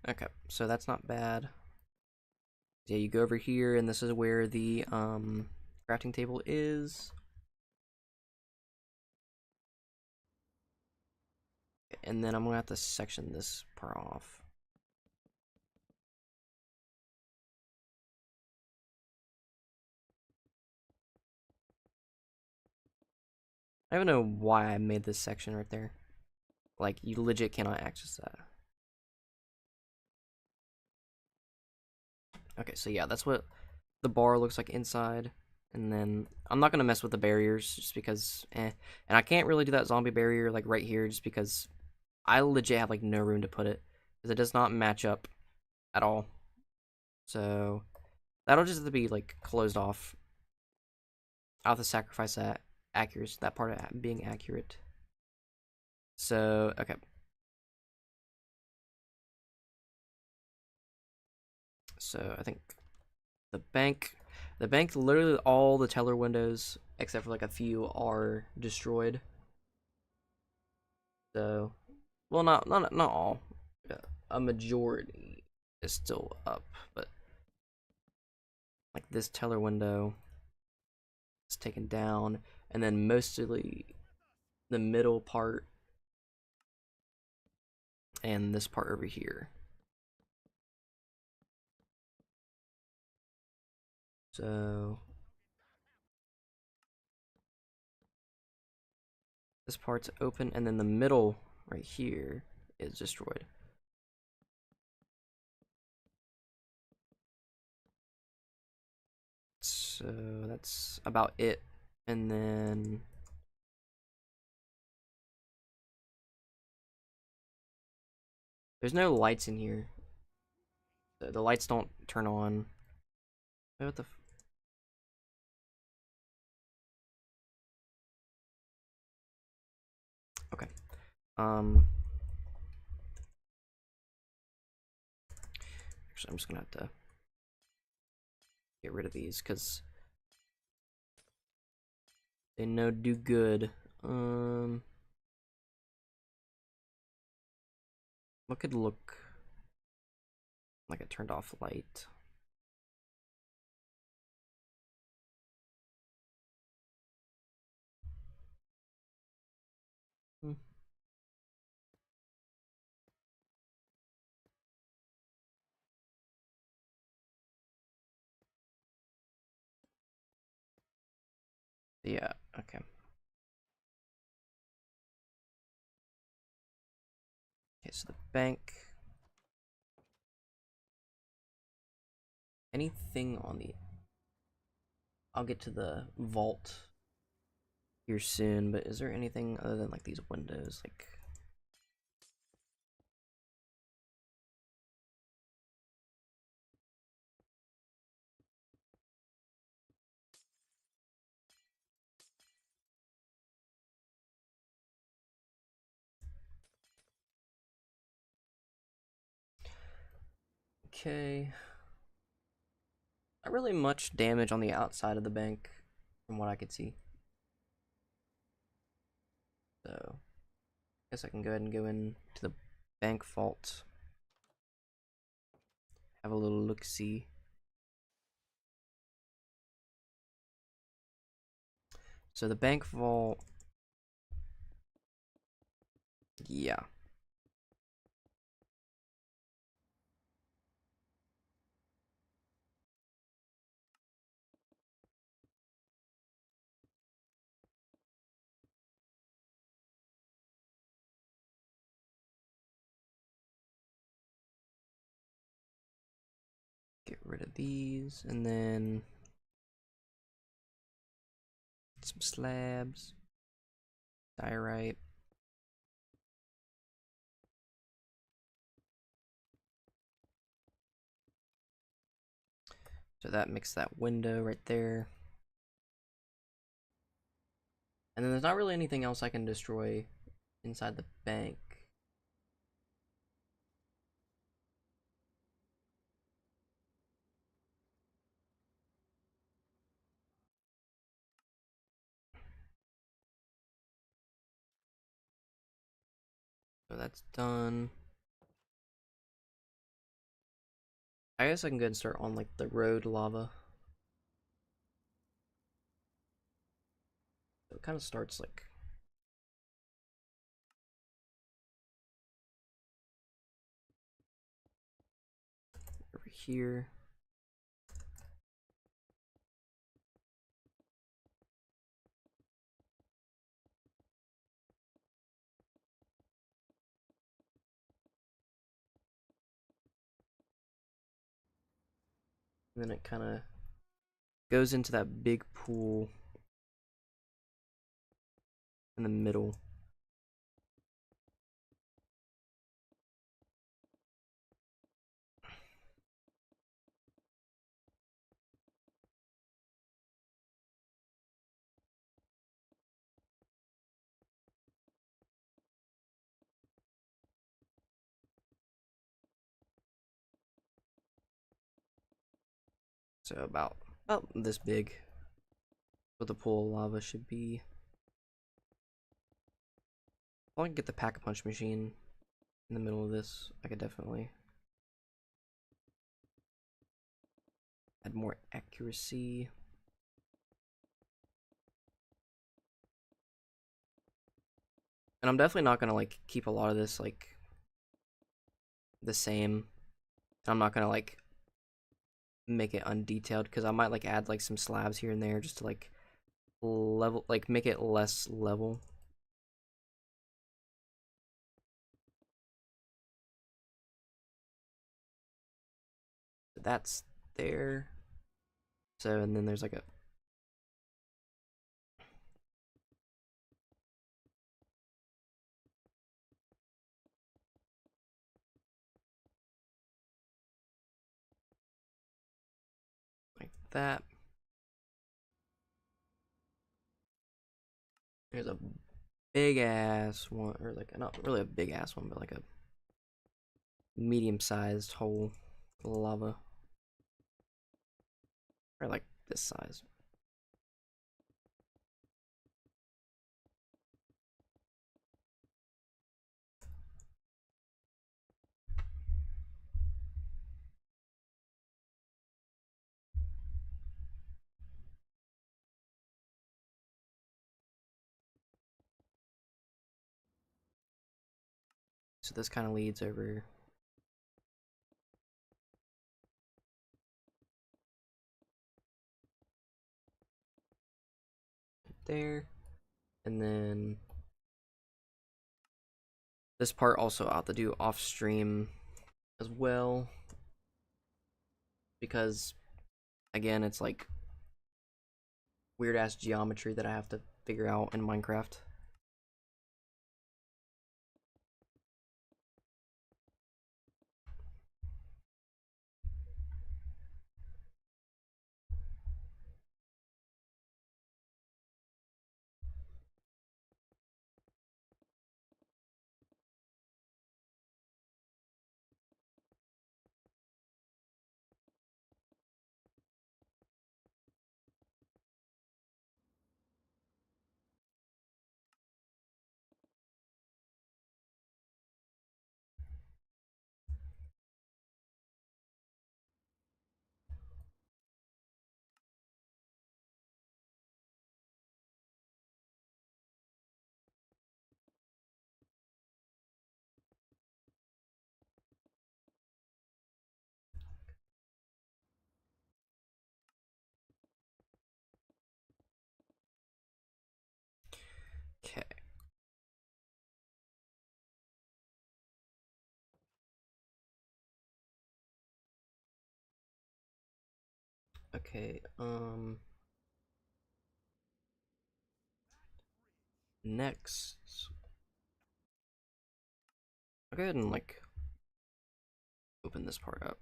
Okay, so that's not bad. Yeah, you go over here, and this is where the crafting table is. And then I'm gonna have to section this part off. I don't know why I made this section right there. Like, you legit cannot access that. Okay, so yeah, that's what the bar looks like inside. And then I'm not gonna mess with the barriers just because And I can't really do that zombie barrier like right here just because I legit have like no room to put it. Because it does not match up at all. So that'll just have to be like closed off. I'll have to sacrifice that part of being accurate. So, okay. So I think the bank, literally all the teller windows except for like a few are destroyed. So, well, not all. A majority is still up, but like this teller window taken down, and then mostly the middle part and this part over here. So this part's open, and then the middle right here is destroyed. So that's about it. And then there's no lights in here. The lights don't turn on. What the okay. Actually, I'm just gonna have to get rid of these because they no do good. What could look like a turned off light? Yeah, okay. Okay, so the bank. Anything on the... I'll get to the vault here soon, but is there anything other than like these windows? Like... Okay. Not really much damage on the outside of the bank from what I could see. So, I guess I can go ahead and go into the bank vault. Have a little look-see. So the bank vault... Yeah. Get rid of these, and then some slabs, diorite. So that makes that window right there. And then there's not really anything else I can destroy inside the bank. So that's done. I guess I can go ahead and start on like the road lava. So it kind of starts like over here. And then it kind of goes into that big pool in the middle. So about this big. What the pool of lava should be. If I can get the pack-a-punch machine in the middle of this, I could definitely add more accuracy. And I'm definitely not gonna like keep a lot of this like the same. I'm not gonna like make it undetailed because I might like add like some slabs here and there just to like level, like make it less level. That's there. So, and then there's like a like that. There's a big ass one, or like not really a big ass one, but like a medium sized hole full of lava, or like this size. So this kind of leads over there, and then this part also I'll have to do off stream as well, because again it's like weird ass geometry that I have to figure out in Minecraft. Okay. Okay, next, I'll go ahead and like open this part up.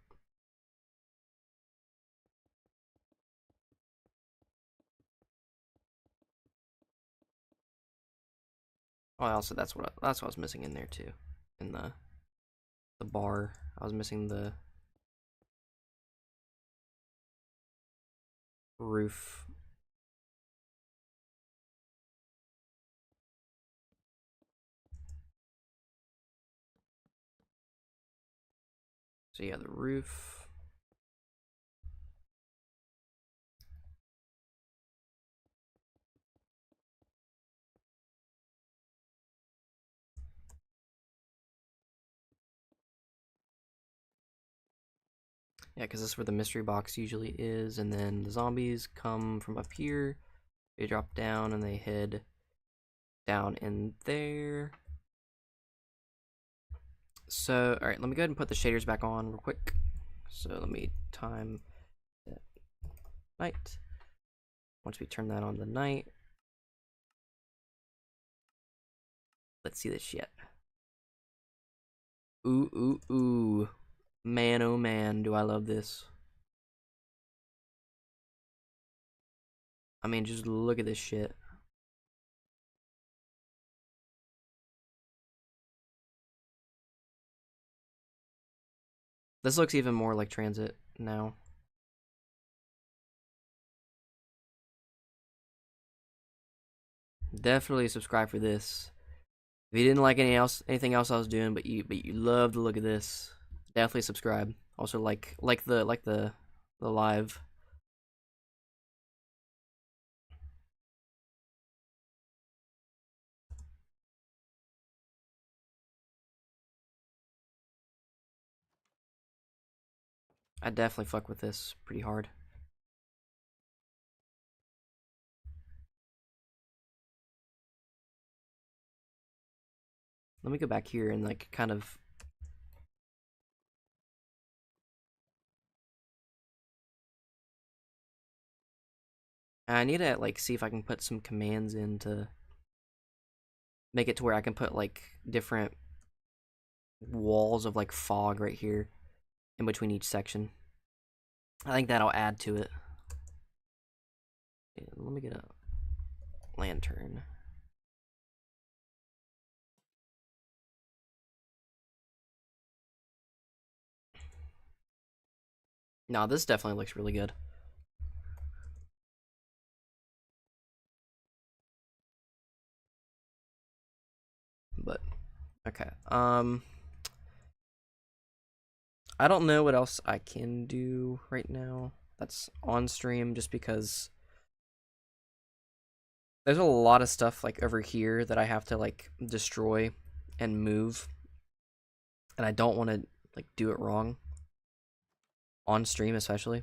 Oh, also that's what I was missing in there too, in the bar. I was missing the roof. So yeah, the roof. Yeah, because this is where the mystery box usually is, and then the zombies come from up here. They drop down and they head down in there. So, alright, let me go ahead and put the shaders back on real quick. So let me time that night. Once we turn that on the night, let's see this shit. Ooh, ooh, ooh. Man, oh man, do I love this. I mean, just look at this shit. This looks even more like Transit now. Definitely subscribe for this. If you didn't like anything else I was doing, but you love the look of this, definitely subscribe. Also like the live. I definitely fuck with this pretty hard. Let me go back here and like kind of I need to like see if I can put some commands in to make it to where I can put like different walls of like fog right here in between each section. I think that'll add to it. Yeah, let me get a lantern. No, this definitely looks really good. But okay. I don't know what else I can do right now that's on stream just because there's a lot of stuff like over here that I have to like destroy and move, and I don't want to like do it wrong on stream especially.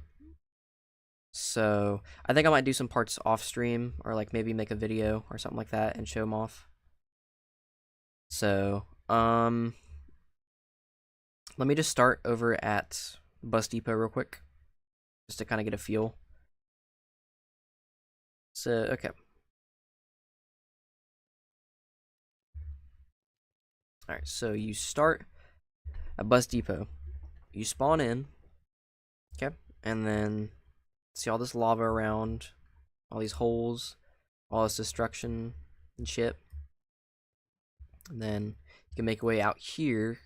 So I think I might do some parts off stream or like maybe make a video or something like that and show them off. So let me just start over at Bus Depot real quick just to kind of get a feel. So okay. Alright, so you start at Bus Depot. You spawn in, okay, and then see all this lava around, all these holes, all this destruction and shit. And then you can make your way out here.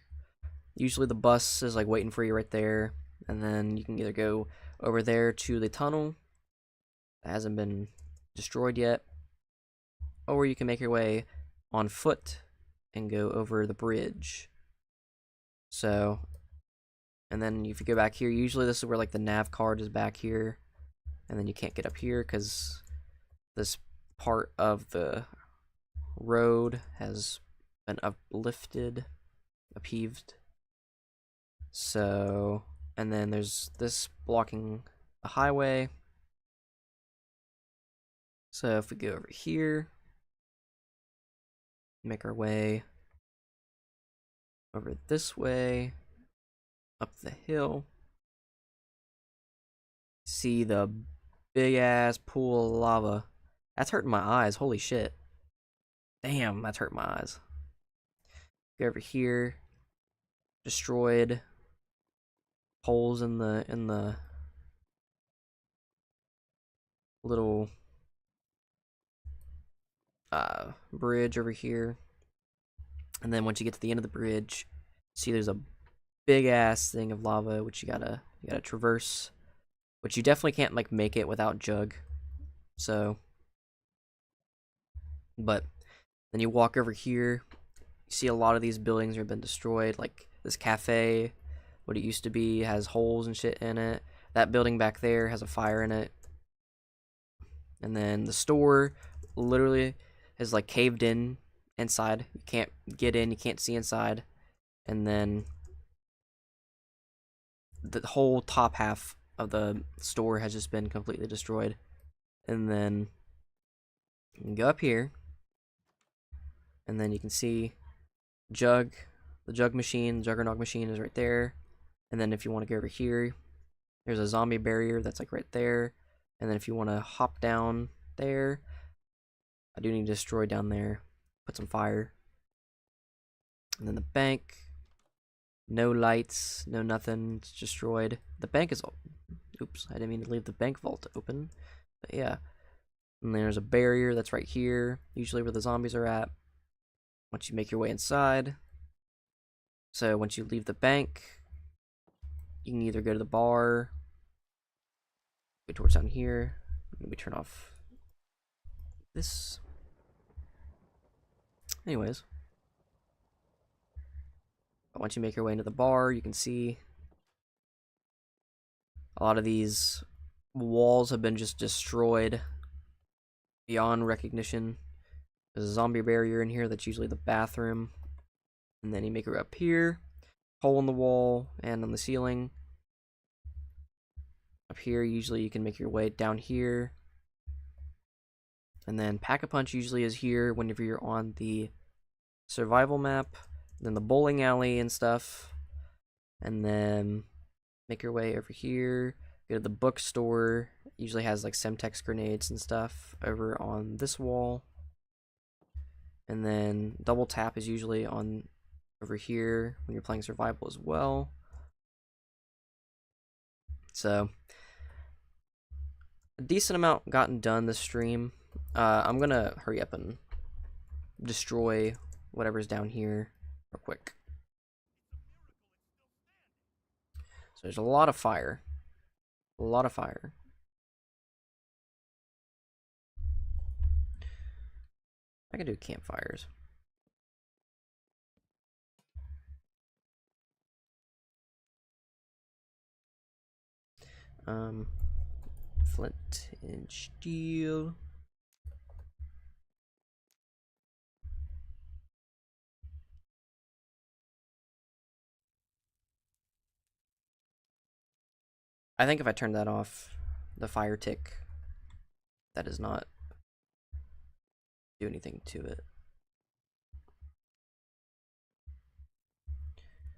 Usually the bus is like waiting for you right there, and then you can either go over there to the tunnel that hasn't been destroyed yet, or you can make your way on foot and go over the bridge. So, and then if you go back here, usually this is where like the nav card is back here, and then you can't get up here because this part of the road has been uplifted, upheaved. So, and then there's this blocking the highway. So if we go over here, make our way over this way, up the hill, see the big ass pool of lava. That's hurting my eyes. Holy shit. Damn, that's hurting my eyes. Go over here, destroyed holes in the little bridge over here. And then once you get to the end of the bridge, see there's a big ass thing of lava which you gotta traverse, which you definitely can't like make it without Jug. So, but then you walk over here, you see a lot of these buildings have been destroyed. Like this cafe, what it used to be, has holes and shit in it. That building back there has a fire in it. And then the store literally is like caved in inside. You can't get in, you can't see inside. And then the whole top half of the store has just been completely destroyed. And then you can go up here, and then you can see Jug, the Jug machine, Juggernog machine is right there. And then if you want to go over here, there's a zombie barrier that's like right there. And then if you want to hop down there, I do need to destroy down there, put some fire. And then the bank, no lights, no nothing, it's destroyed. The bank is, oops, I didn't mean to leave the bank vault open, but yeah. And there's a barrier that's right here, usually where the zombies are at. Once you make your way inside, so once you leave the bank, you can either go to the bar, go towards down here. Let me turn off this. Anyways, once you make your way into the bar, you can see a lot of these walls have been just destroyed beyond recognition. There's a zombie barrier in here that's usually the bathroom. And then you make it up here, hole in the wall and on the ceiling. up here. Usually you can make your way down here. And then Pack-a-Punch usually is here whenever you're on the survival map. Then the bowling alley and stuff. And then make your way over here. Go to the bookstore. Usually has like Semtex grenades and stuff over on this wall. And then double tap is usually on over here when you're playing survival as well. So a decent amount gotten done this stream. I'm gonna hurry up and destroy whatever's down here real quick. So there's a lot of fire. A lot of fire. I can do campfires. Flint and steel. I think if I turn that off, the fire tick, that does not do anything to it.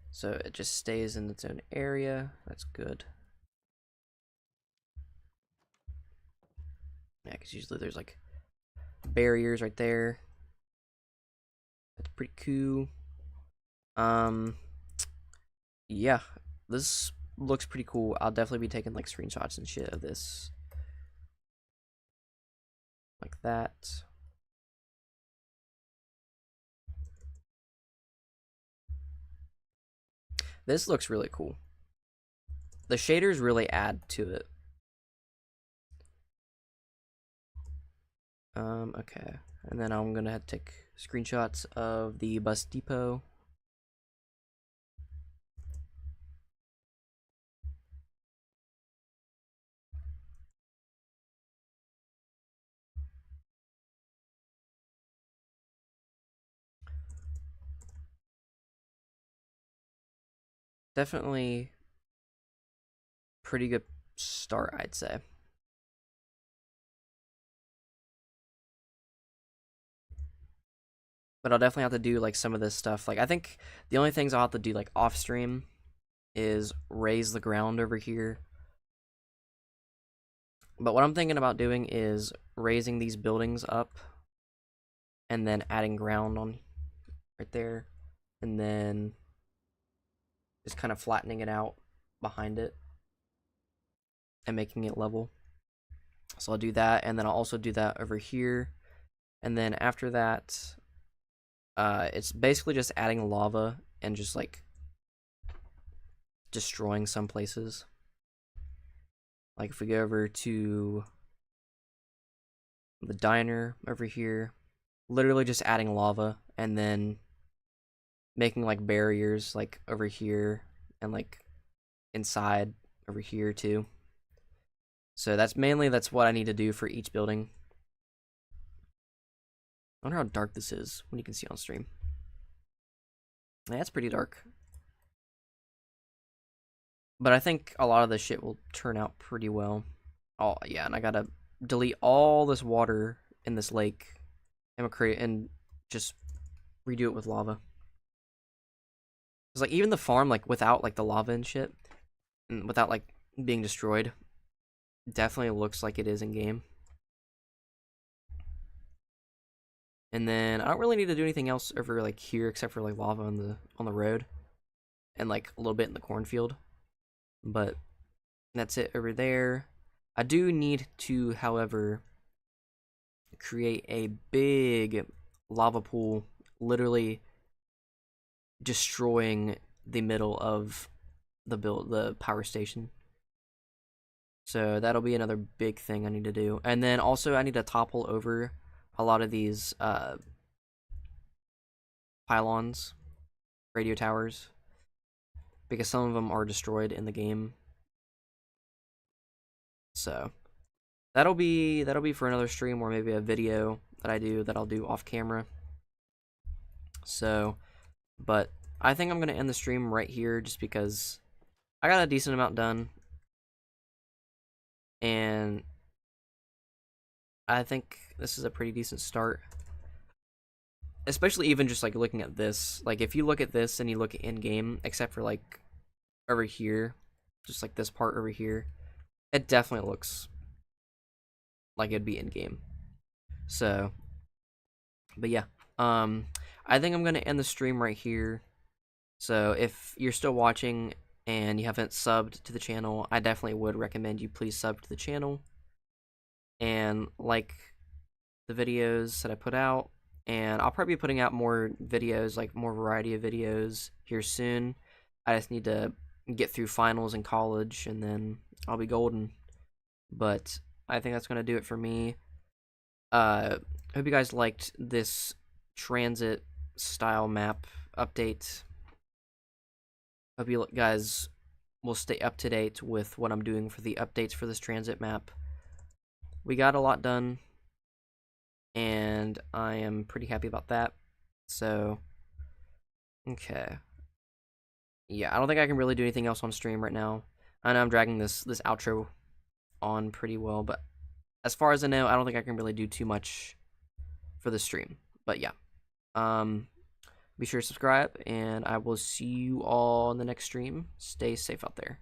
So it just stays in its own area. That's good. Yeah, because usually there's like barriers right there. That's pretty cool. Yeah, this looks pretty cool. I'll definitely be taking like screenshots and shit of this. Like that. This looks really cool. The shaders really add to it. Okay. And then I'm gonna have to take screenshots of the bus depot. Definitely pretty good start, I'd say. But I'll definitely have to do like some of this stuff. Like I think the only things I'll have to do like off stream is raise the ground over here. But what I'm thinking about doing is raising these buildings up and then adding ground on right there and then just kind of flattening it out behind it and making it level. So I'll do that, and then I'll also do that over here. And then after that, it's basically just adding lava and just like destroying some places. Like if we go over to the diner over here, literally just adding lava and then making like barriers like over here and like inside over here too. So that's what I need to do for each building. I wonder how dark this is when you can see on stream. Yeah, it's pretty dark. But I think a lot of this shit will turn out pretty well. Oh yeah, and I gotta delete all this water in this lake and just redo it with lava. Cause like even the farm, like without like the lava and shit, and without like being destroyed, definitely looks like it is in game. And then I don't really need to do anything else over like here except for like lava on the road, and like a little bit in the cornfield. But that's it over there. I do need to, however, create a big lava pool, literally destroying the middle of the power station. So that'll be another big thing I need to do. And then also I need to topple over a lot of these pylons, radio towers, because some of them are destroyed in the game. So that'll be for another stream or maybe a video that I'll do off camera. So, but I think I'm gonna end the stream right here just because I got a decent amount done. and I think this is a pretty decent start. Especially even just like looking at this. Like if you look at this and you look at in-game, except for like over here, just like this part over here, it definitely looks like it'd be in-game. So, but yeah. I think I'm gonna end the stream right here. So if you're still watching and you haven't subbed to the channel, I definitely would recommend you please sub to the channel and like the videos that I put out. And I'll probably be putting out more videos, like more variety of videos here soon. I just need to get through finals in college and then I'll be golden. But I think that's gonna do it for me. Hope you guys liked this transit style map update. Hope you guys will stay up to date with what I'm doing for the updates for this transit map. We got a lot done, and I am pretty happy about that. So, okay. Yeah, I don't think I can really do anything else on stream right now. I know I'm dragging this outro on pretty well, but as far as I know, I don't think I can really do too much for the stream. But yeah. Be sure to subscribe, and I will see you all in the next stream. Stay safe out there.